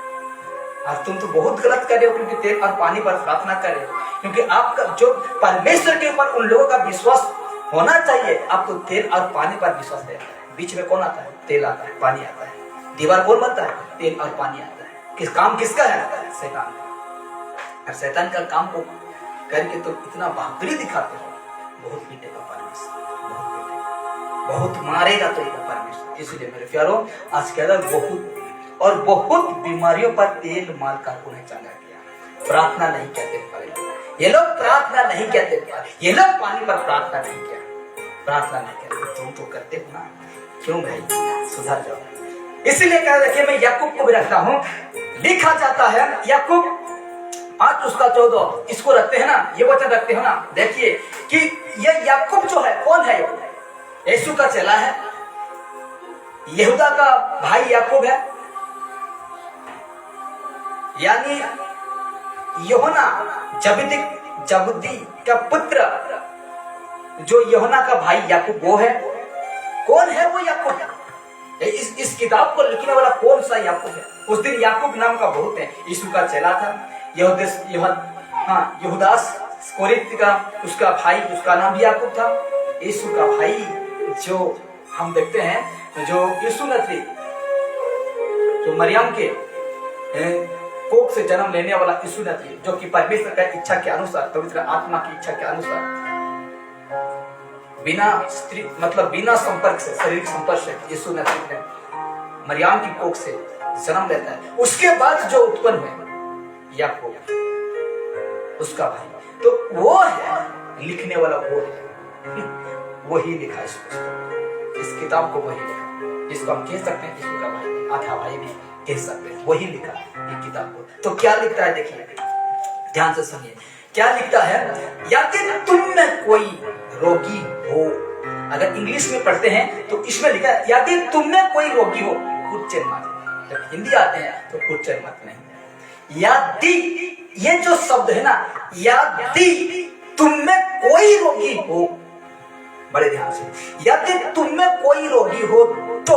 Speaker 1: और तुम तो बहुत गलत कर रहे हो, क्योंकि तेल और पानी पर प्रार्थना कर रहे हो, क्योंकि आपका जो परमेश्वर के ऊपर उन लोगों का विश्वास होना चाहिए, आप तो तेल और पानी पर विश्वास है। बीच में कौन आता है? तेल आता है, पानी आता है। दीवार कौन बनता है? तेल और पानी आता है। काम किसका है? शैतान। और शैतान का काम को करके तो इतना बहादुरी दिखाते हो, बहुत पीटेगा परमेश्वर, बहुत मारेगा तो परमेश्वर। इसलिए मेरे प्यारों, आज कह रहा बहुत बीमारियों पर तेल माल कर उन्हें चंगा किया। प्रार्थना नहीं कहते ये लोग, प्रार्थना नहीं कहते, ये लोग पानी पर प्रार्थना नहीं किया, प्रार्थना नहीं कहते। तुम तो करते हो ना, क्यों भाई? सुधर जाओ। इसीलिए कह रहे मैं याकूब को भी रखता हूं। लिखा जाता है याकूब 5 उसका 14, इसको रखते हैं ना, ये वचन रखते हो ना। देखिए कि ये याकूब जो है, कौन है? यीशु का चेला है, यहूदा का भाई याकूब है, यानी यूहन्ना जबदी का पुत्र, जो यूहन्ना का भाई याकूब वो है। कौन है वो याकूब? इस किताब को लिखने वाला कौन सा याकूब है? उस दिन याकूब नाम का बहुत है, यीशु का चेला था। यहूदास इस्करियोती का उसका भाई, उसका नाम भी याकूब था। यीशु का भाई जो हम देखते हैं, जो यीशु नसरी, जो मरियम के कोख से जन्म लेने वाला यीशु नसरी, जो कि परमेश्वर की इच्छा के अनुसार, पवित्र आत्मा की इच्छा के अनुसार बिना स्त्री मतलब बिना संपर्क से, शारीरिक संपर्क से यीशु नसरी ने मरियम की कोख से जन्म लेता है। उसके बाद जो उत्पन्न हुए याकूब, उसका भाई, तो वो है लिखने वाला, वो है वही लिखा इस पुस्तक, इस किताब को वही लिखा, जिसको हम कह सकते हैं यीशु का भाई, आधा भाई भी कह सकते हैं, वही लिखा ये किताब को। तो क्या लिखता है देखिए, ध्यान से सुनिए क्या लिखता है। यदि तुम में कोई रोगी हो, अगर इंग्लिश में पढ़ते हैं तो इसमें लिखा है यदि तुम में कोई रोगी हो, कुछ मत। जब हिंदी आते हैं तो कुछ मत नहीं, यदि, ये जो शब्द है ना, यदि तुम में कोई रोगी हो, बड़े ध्यान से, यदि तुम में कोई रोगी हो तो,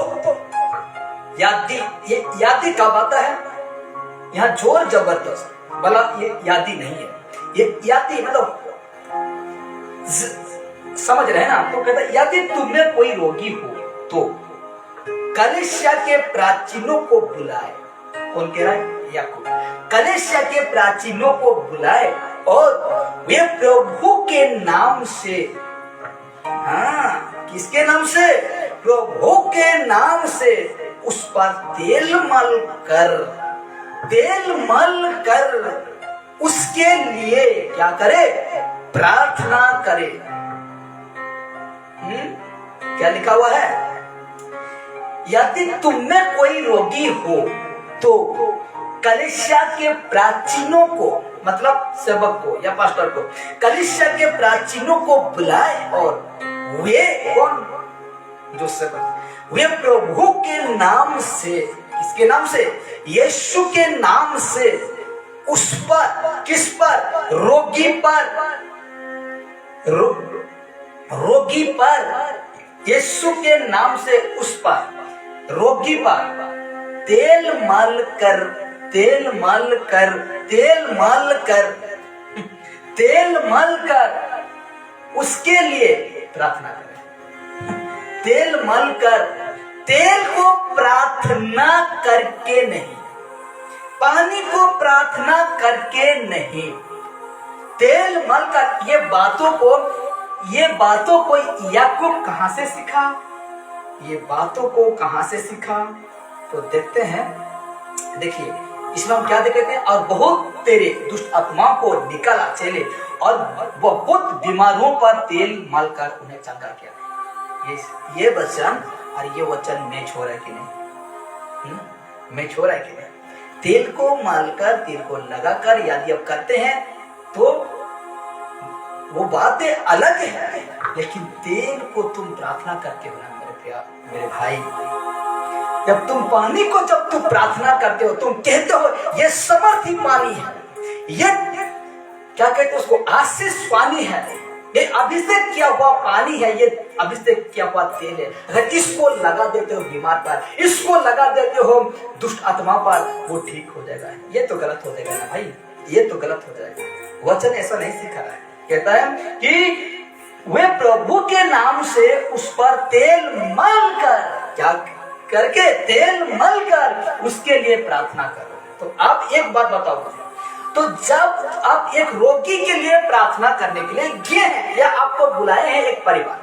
Speaker 1: यदि, ये यदि कब आता है? यहाँ जोर जबरदस्त भला, ये यदि नहीं है, ये यदि मतलब समझ रहे हैं ना। तो कहता है यदि तुम में कोई रोगी हो तो कलीसिया के प्राचीनों को बुलाए। कौन कह रहा है? याकूब। कलीसिया के प्राचीनों को बुलाए और वे प्रभु के नाम से, हाँ, किसके नाम से? प्रभु के नाम से उस पर तेल मल कर उसके लिए क्या करे? प्रार्थना करे। क्या लिखा हुआ है? यदि तुम में कोई रोगी हो तो कलीसिया के प्राचीनों को, मतलब सेवक को या पास्टर को, कलीसिया के प्राचीनों को बुलाए और वे, कौन? जो सेवक, वे प्रभु के नाम से, किसके नाम से? यीशु के नाम से उस पर, किस पर? रोगी पर, रोगी पर, यीशु के नाम से उस पर, रोगी पर तेल मल कर उसके लिए प्रार्थना करें। तेल मल कर, तेल को प्रार्थना करके नहीं, पानी को प्रार्थना करके नहीं, तेल मल कर। ये बातों को याकूब कहां से सीखा? ये बातों को कहां से सीखा? तो देखते हैं, देखिए इसमें हम क्या देखते हैं। और बहुत तेरे दुष्ट आत्माओं को निकाला चले और बहुत बीमारों पर तेल मलकर उन्हें चंगा किया। ये वचन और ये वचन मैच हो रहा है कि नहीं? मैच हो रहा है कि नहीं? तेल को मलकर, तेल को लगाकर यदि आप करते हैं तो वो बातें अलग है, लेकिन तेल को तुम प्रार्थना करके बना, मेरे भाई। जब तुम पानी को, जब तुम प्रार्थना करते हो, तुम कहते हो ये समर्थी पानी है, ये क्या कहते हैं उसको? आशीष पानी है, ये अभिषेक किया हुआ पानी है, ये अभिषेक किया हुआ तेल है। अगर इसको लगा देते हो बीमार पर, इसको लगा देते हो दुष्ट आत्मा पर, वो ठीक हो जाएगा। ये तो गलत हो जाएगा ना भाई, ये तो गलत हो जाएगा। वचन ऐसा नहीं सिखा रहा है। कहता है कि वे प्रभु के नाम से उस पर तेल मल कर, क्या करके? तेल मल कर उसके लिए प्रार्थना करो। तो आप एक बात बताओ मुझे, तो जब आप एक रोगी के लिए प्रार्थना करने के लिए गए हैं या आपको बुलाए हैं एक परिवार,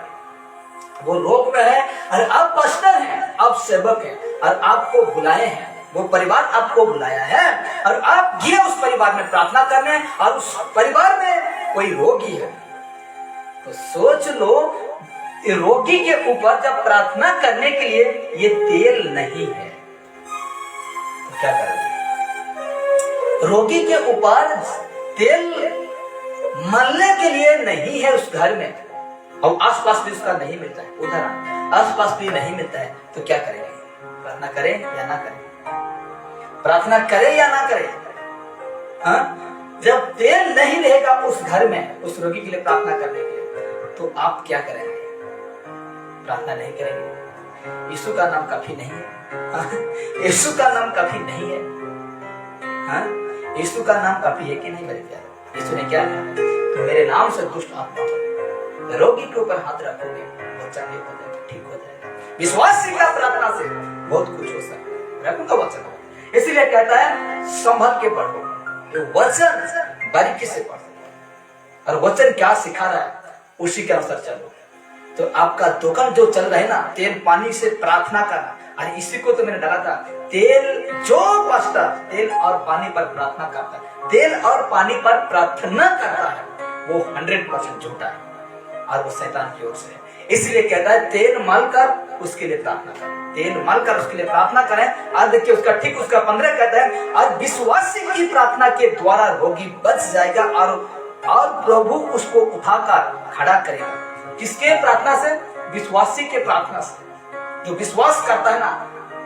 Speaker 1: वो रोग में है और आप पास्टर हैं, आप सेवक हैं और आपको बुलाए हैं, वो परिवार आपको बुलाया है और आप गए उस परिवार में प्रार्थना करने और उस परिवार में कोई रोगी है, तो सोच लो रोगी के ऊपर जब प्रार्थना करने के लिए ये तेल नहीं है तो क्या करोगे? रोगी के ऊपर तेल मलने के लिए नहीं है उस घर में, और आसपास भी उसका नहीं मिलता है, उधर आसपास भी नहीं मिलता है, तो क्या करेंगे? प्रार्थना करें या ना करें? प्रार्थना करें या ना करें? हाँ? जब तेल नहीं रहेगा उस घर में उस रोगी के लिए प्रार्थना करने के लिए, तो आप क्या करेंगे? प्रार्थना नहीं करेंगे। यीशु का नाम काफी नहीं है? यीशु का नाम काफी नहीं है? यीशु का नाम काफी है कि नहीं मेरे प्यारे? यीशु ने क्या कहा? तुम मेरे नाम से दुष्ट आत्मा रोगी के ऊपर हाथ रखोगे, वो चंगे हो जाएगा, ठीक हो जाएगा। विश्वासी का प्रार्थना से बहुत कुछ हो सकता है। रखूंगा वचन, इसीलिए कहता है संभल के पढ़ो, वचन बारीकी से पढ़ो, और वचन क्या सिखा रहा है उसी के अनुसार चलो। तो आपका दुकान जो चल रहा है ना, तेल पानी से प्रार्थना करना, और इसी को तो मैंने डाला था, तेल जो पास्टर तेल और पानी पर प्रार्थना करता है, तेल और पानी पर प्रार्थना करता है, वो 100% झूठा है और वो शैतान की ओर से है। इसलिए कहता है तेल मल कर उसके लिए प्रार्थना करें, तेल मल कर उसके लिए प्रार्थना करें। आज देखिए उसका ठीक उसका 15 कहता है, आज विश्वासी की प्रार्थना के द्वारा रोगी बच जाएगा और प्रभु उसको उठाकर खड़ा करेगा। किसके प्रार्थना से? विश्वासी के प्रार्थना से। जो विश्वास करता है ना,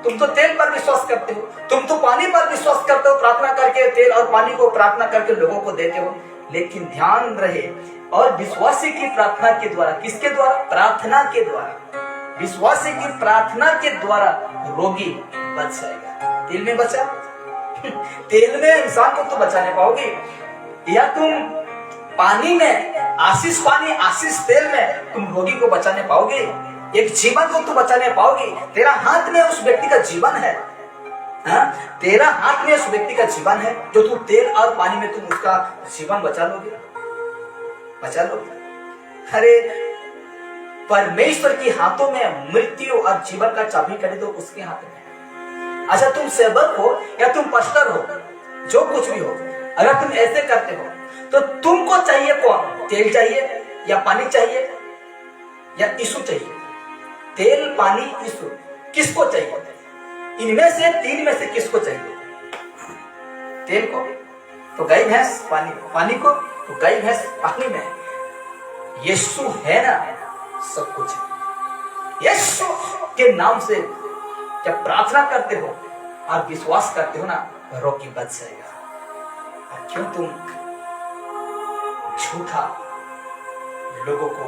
Speaker 1: तुम तो तेल पर विश्वास करते हो, तुम तो पानी पर विश्वास करते हो, प्रार्थना करके तेल और पानी को प्रार्थना करके लोगों को देते हो, लेकिन ध्यान रहे और विश्वासी की प्रार्थना के द्वारा, किसके द्वारा? प्रार्थना के द्वारा, विश्वासी की प्रार्थना के द्वारा रोगी बच जाएगा। तेल में बचा तेल में इंसान को तो बचा नहीं पाओगे, या तुम पानी में आशीष पानी आशीष तेल में तुम रोगी को बचाने पाओगे, एक जीवन को तुम बचाने पाओगे। तेरा हाथ में उस व्यक्ति का जीवन है, तेरा हाथ में उस व्यक्ति का जीवन है, जो तुम तेल और पानी में तुम उसका जीवन बचा लोगे, बचा लोगे। अरे परमेश्वर के हाथों में मृत्यु और जीवन का चाबी कर दो, उसके हाथ में। अच्छा तुम सेवक हो या तुम पास्टर हो, जो कुछ भी हो, अगर तुम ऐसे करते हो तो तुमको चाहिए कौन? तेल चाहिए या पानी चाहिए या यीशु चाहिए? तेल पानी यीशु, किसको चाहिए? इनमें से तीन में से किसको चाहिए? तेल को तो गाय भैंस, पानी को तो गाय भैंस पानी में। यीशु है ना सब कुछ। यीशु के नाम से जब प्रार्थना करते हो और विश्वास करते हो ना, रोगी बच जाएगा। क्यों तुम झूठा लोगों को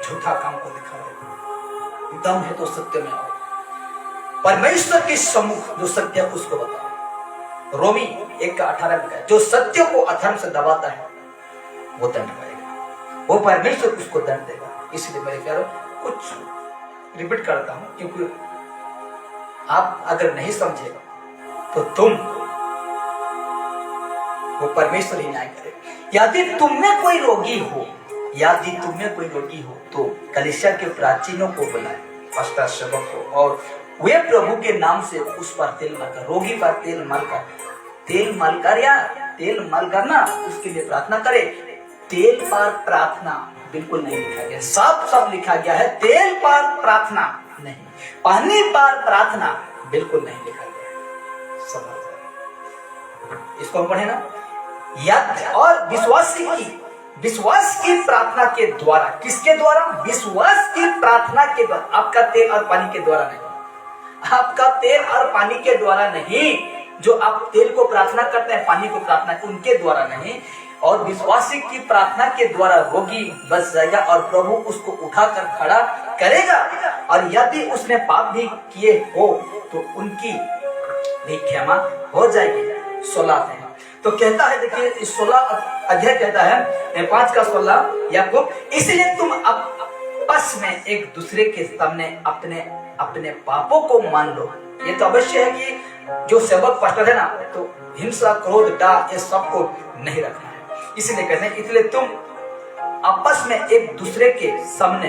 Speaker 1: झूठा काम को दिखा रहे हो? दम है तो सत्य में आओ, परमेश्वर के सम्मुख जो सत्य है उसको बताओ। रोमी 1:18 में कहा, जो सत्य को अधर्म से दबाता है वो दंड पाएगा, वो परमेश्वर उसको दंड देगा। इसलिए मेरे प्यारों कुछ रिपीट करता हूं, क्योंकि आप अगर नहीं समझे तो तुम वो परमेश्वर ही न्याय करे। यदि तुम में कोई रोगी हो, यदि तुम में कोई रोगी हो तो कलीसिया के प्राचीनों को बुलाए, पास्टर सेवक को, और वे प्रभु के नाम से उस पर तेल मलकर, रोगी पर तेल मलकर या तेल मल करना, उसके लिए प्रार्थना करे। तेल पर प्रार्थना बिल्कुल नहीं लिखा गया, सब लिखा गया है, तेल पर प्रार्थना नहीं, पानी पर प्रार्थना बिल्कुल नहीं लिखा गया। समझ इसको हम पढ़े ना। और विश्वास की प्रार्थना के द्वारा, किसके द्वारा? विश्वास की प्रार्थना के द्वारा। आपका तेल और पानी के द्वारा नहीं, आपका तेल और पानी के द्वारा नहीं, जो आप तेल को प्रार्थना करते हैं, पानी को प्रार्थना उनके द्वारा नहीं, और विश्वासी की प्रार्थना के द्वारा रोगी बच जाएगा और प्रभु उसको उठाकर खड़ा करेगा। और यदि उसने पाप भी किए हो तो उनकी भी क्षमा हो जाएगी। 16 है तो कहता है, देखिए 16 अध्याय कहता है 5 का 16, याकूब, इसलिए तुम आपस में एक दूसरे के सामने अपने अपने पापों को मान लो। ये तो अवश्य है कि जो सेवक पास्टर है ना, तो हिंसा क्रोध डाह ये सबको नहीं रखना है। इसलिए कहते हैं, इसलिए तुम आपस में एक दूसरे के सामने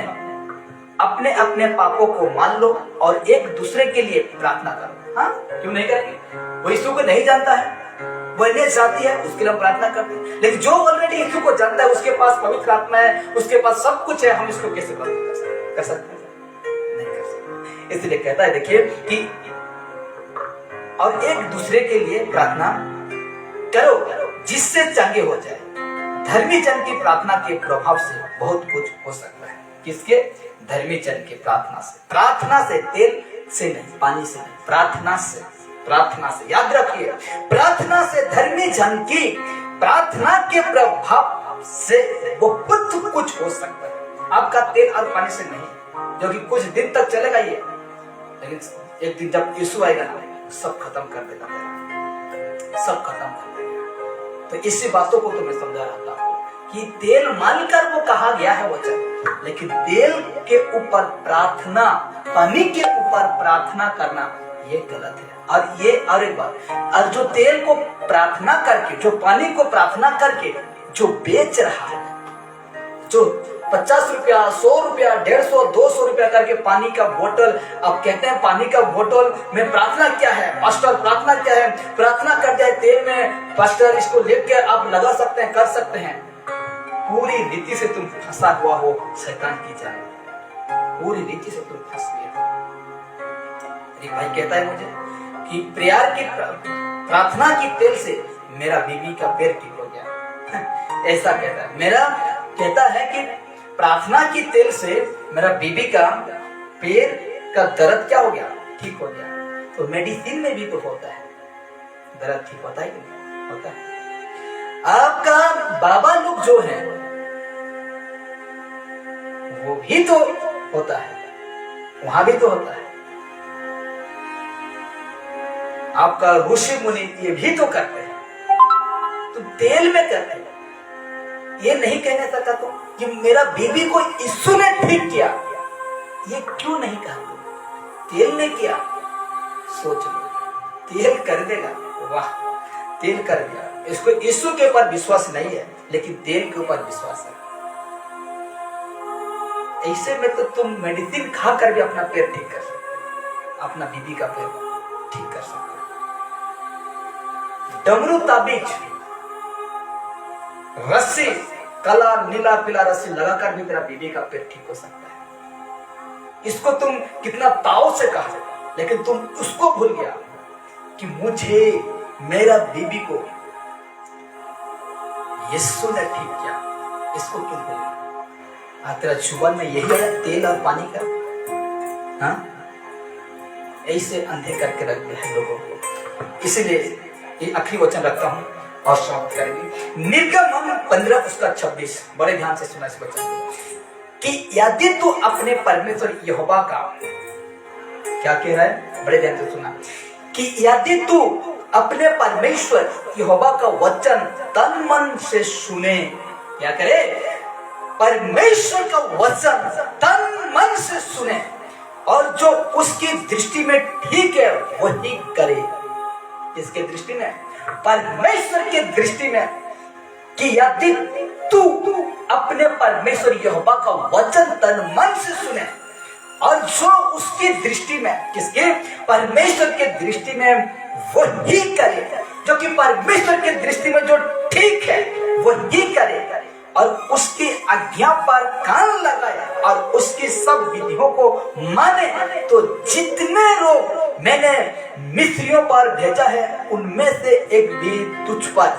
Speaker 1: अपने अपने पापों को मान लो और एक दूसरे के लिए प्रार्थना करो। हाँ, क्यों नहीं करेंगे? वो यीशु को नहीं जानता है, वो अन्य जाति है, उसके लिए हम प्रार्थना करते हैं। लेकिन जो ऑलरेडी यीशु को जानता है, उसके पास पवित्र आत्मा है, उसके पास सब कुछ है, हम इसको कैसे कर सकते हैं? नहीं कर सकते। इसलिए कहता है, देखिए कि और एक दूसरे के लिए प्रार्थना करो जिससे चंगे हो जाए। धर्मी जन की प्रार्थना के प्रभाव से बहुत कुछ हो सकता है। किसके? धर्मी जन की प्रार्थना से। प्रार्थना से, तेल से नहीं, पानी से नहीं, प्रार्थना से। प्रार्थना से, याद रखिए, प्रार्थना से धर्मी जन की प्रार्थना के प्रभाव से बहुत कुछ हो सकता है। आपका तेल और पानी से नहीं, जो कि कुछ दिन तक चलेगा, ये लेकिन एक दिन जब यीशु आएगा ना, सब खत्म कर देगा, सब खत्म कर देगा। तो इसी बातों को तो मैं समझा रहा था कि तेल मानकर वो कहा गया है वचन, लेकिन तेल के ऊपर प्रार्थना, पानी के ऊपर प्रार्थना करना ये गलत है। और एक बात, और जो तेल को प्रार्थना करके, जो पानी को प्रार्थना करके जो बेच रहा है, जो 50 रुपया, 100 रुपया, 150, 200 रुपया करके पानी का बोतल, अब कहते हैं पानी का बोतल में प्रार्थना क्या है, पास्टर प्रार्थना क्या है, प्रार्थना कर जाए तेल में, पास्टर इसको लेके आप लगा सकते हैं, कर सकते हैं। पूरी रीति से तुम फंसा हुआ हो शैतान की जान, पूरी रीति से तुम फंस गए। एक भाई कहता है मुझे कि प्रेयर की प्रार्थना की तेल से मेरा बीवी का पैर ठीक हो गया। ऐसा कहता है, मेरा कहता है कि प्रार्थना की तेल से मेरा बीवी का पैर का दर्द क्या हो गया, ठीक हो गया। तो मेडिसिन में भी तो होता है, दर्द ठीक होता है कि नहीं होता है। आपका बाबा लोग जो है वो भी तो होता है, वहां भी तो होता है। आपका ऋषि मुनि ये भी तो करते हैं, तो तेल में करते हैं। ये नहीं कहने सकता तो कि मेरा बीबी को यीशु ने ठीक किया, ये क्यों नहीं कहा? तेल ने किया, सोच लो, तेल कर देगा, वाह तेल कर दिया। इसको यीशु के ऊपर विश्वास नहीं है, लेकिन तेल के ऊपर विश्वास है। ऐसे में तो तुम मेडिसिन खाकर भी अपना पैर ठीक कर सकते हो, अपना बीबी का पैर ठीक कर सकते हो। डमरू ताबीज, रस्सी, काला नीला पीला रस्सी लगाकर भी तेरा बीबी का पैर ठीक हो सकता है। इसको तुम कितना ताव से कहा, लेकिन तुम उसको भूल गया कि मुझे, मेरा बीबी को यीशु ने ठीक किया, इसको क्यों भूल गया? तेरा जुबान में यही है तेल और पानी का, हाँ? ऐसे अंधे करके रख दिया है लोगों को। इसीलिए ये आखिरी वचन रखता हूं और समाप्त करेंगे। निर्गमन 15 उसका 26, बड़े ध्यान से सुना इस वचन को, कि यदि तू अपने परमेश्वर यहोवा का, क्या कह रहा है, बड़े ध्यान से सुना, कि यदि तू अपने परमेश्वर यहोवा का वचन तन मन से सुने, क्या करे, परमेश्वर का वचन तन मन से सुने और जो उसकी दृष्टि में ठीक है वही करे। किसके दृष्टि में? परमेश्वर के दृष्टि में, कि यदि तू अपने परमेश्वर यहोवा का वचन तन मन से सुने और जो उसकी दृष्टि में, किसके? परमेश्वर के दृष्टि में वही करे, जो कि परमेश्वर के दृष्टि में जो ठीक है वही करे और उसकी आज्ञा पर कान लगाए और उसकी सब विधियों को माने, तो जितने लोग मैंने मिस्रियों पर भेजा है उनमें से एक भी तुझ पर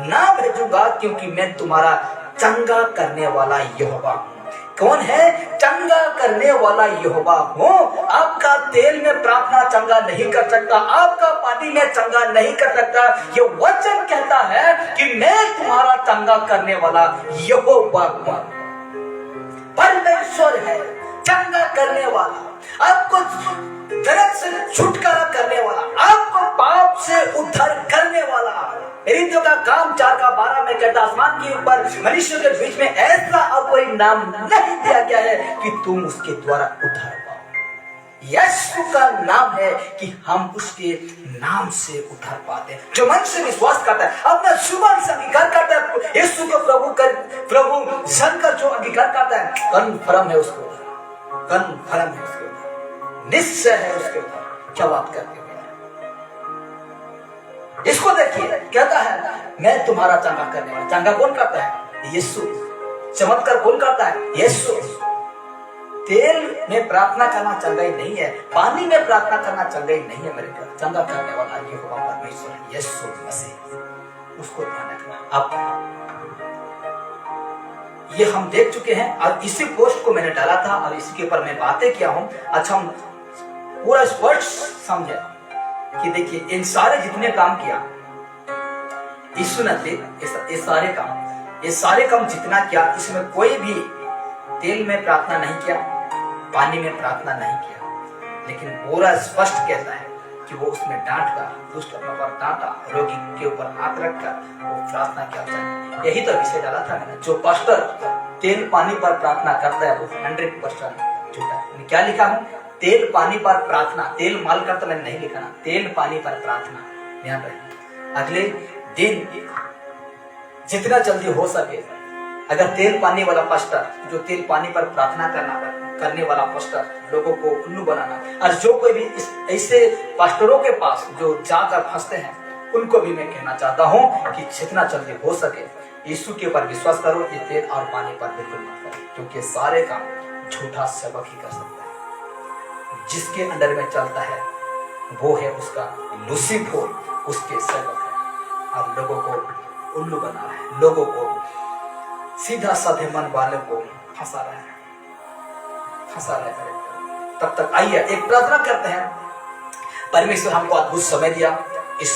Speaker 1: ना भेजूंगा, क्योंकि मैं तुम्हारा चंगा करने वाला यहोवा हूं। कौन है चंगा करने वाला यहोवा हूं? आपका तेल में प्रार्थना चंगा नहीं कर सकता, आपका पानी में चंगा नहीं कर सकता। ये वचन कहता है कि मैं तुम्हारा चंगा करने वाला यहोवा हूं। परमेश्वर है चंगा करने वाला, आपको दर्द से छुटकारा करने वाला, आपको पाप से उद्धार करने वाला। रीतियों का काम 4:12 में कहता, आसमान के ऊपर मनुष्य के बीच में ऐसा और कोई नाम नहीं दिया गया है कि तुम उसके द्वारा उद्धार पाओ। यीशु का नाम है कि हम उसके नाम से उद्धार पाते हैं। जो मन से विश्वास करता है, अपना जुबान से अंगीकार करता है यीशु को प्रभु जनकर जो अंगीकार करता है, कन्फर्म है उसको, कन्फर्म है उसके ऊपर, निश्चय है उसके ऊपर। क्या बात करते हैं? इसको देखिए, कहता है मैं तुम्हारा चंगा करने वाला। चंगा कौन करता है? यीशु। चमत्कार कौन करता है? यीशु। तेल में प्रार्थना करना चंगाई नहीं है, पानी में प्रार्थना करना चंगाई नहीं है। मेरे घर चंगा करने वाला यहोवा परमेश्वर यीशु मसीह, उसको ध्यान रखना। अब ये हम देख चुके हैं और इसी पोस्ट को मैंने डाला था और इसके ऊपर मैं बातें किया हूं। अच्छा, हम पूरा स्पष्ट समझे कि देखिए इन सारे जितने काम किया यीशु ने, ये सारे काम जितना किया, इसमें कोई भी तेल में प्रार्थना नहीं किया, पानी में प्रार्थना नहीं किया, लेकिन पूरा स्पष्ट कहता है कि वो उसमें डांट कर, दुष्ट पर डांटा, रोगी के ऊपर हाथ रखकर वो प्रार्थना किया। यही तो विषय डाला था मैंने। जो पास्टर तेल पानी पर प्रार्थना करता है वो 100% झूठा है। क्या लिखा हूं? तेल पानी पर प्रार्थना, तेल माल कर तो मैंने नहीं लिखा ना, तेल पानी पर प्रार्थना। ध्यान रखें, अगले दिन जितना जल्दी हो सके अगर तेल पानी वाला पास्टर, जो तेल पानी पर प्रार्थना करने वाला पास्टर लोगों को उल्लू बनाना, और जो कोई भी ऐसे पास्टरों के पास जो जाकर फंसते हैं उनको भी मैं कहना चाहता हूं कि जितना जल्दी हो सके यीशु के ऊपर विश्वास करो। ये तेल और पानी पर बिल्कुल मत करो, क्योंकि सारे काम झूठा सेवक ही कर सकता है। जिसके अंडर में चलता है वो है उसका लूसीफर, उसके सेवक है, और लोगों को उल्लू बना रहा है, लोगों को सीधा साधे मन वाले को फंसा रहा है। तब तक आइए एक प्रार्थना करते हैं। परमेश्वर हमको अद्भुत समय दिया इस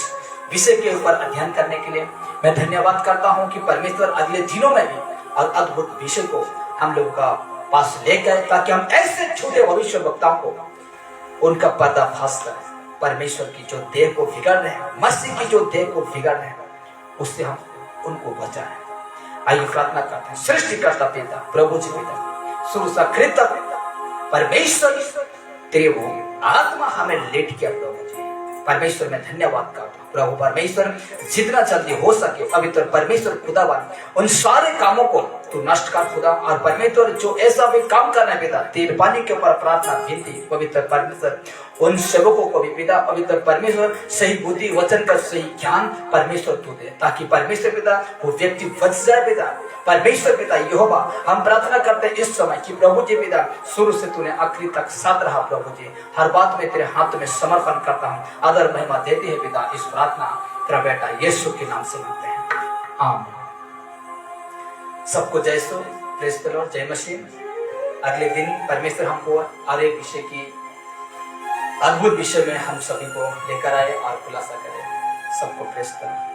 Speaker 1: विषय के ऊपर अध्ययन करने के लिए। मैं धन्यवाद करता हूं कि परमेश्वर अगले दिनों में भी और अद्भुत विषय को हम लोग का पास लेकर, ताकि हम ऐसे छोटे भविष्य वक्ताओं को उनका पर्दाफाश करें। परमेश्वर की जो देह को बिगड़ रहे हैं, मसीह की जो देह को बिगड़ रहे हैं, उससे हम उनको बचाएं। आइए प्रार्थना करते हैं। सृष्टिकर्ता पिता, प्रभु जी पिता, सुरसकृत परमेश्वर, तेरे वो आत्मा हमें लेट किया प्रभु जी। परमेश्वर मैं धन्यवाद करता हूँ प्रभु परमेश्वर, जितना जल्दी हो सके पवित्र परमेश्वर खुदावन उन सारे कामों को तू नष्ट कर खुदा। और परमेश्वर जो ऐसा भी काम करना है पिता, तेल पानी के ऊपर प्रार्थना विनती पवित्र परमेश्वर उन सेवकों को भी पिता पवित्र परमेश्वर सही बुद्धि वचन का सही ज्ञान परमेश्वर तू दे, ताकि परमेश्वर पिता वो व्यक्ति बच जाए पिता। परमेश्वर पिता यहोवा हम प्रार्थना करते हैं इस समय कि प्रभु जी पिता शुरू से तूने आखिरी तक साथ रहा प्रभु जी। हर बात में तेरे हाथ में समर्पण करता हूँ, आदर महिमा देते हैं पिता। इस प्रार्थना तेरा बेटा यीशु के नाम से मांगते हैं, आमीन। सबको जय सो, प्रेज़ द लॉर्ड, जय मसीह। अगले दिन परमेश्वर हमको और एक विषय की अद्भुत विषय में हम सभी को लेकर आए और खुलासा करें। सबको प्रेज़ द लॉर्ड।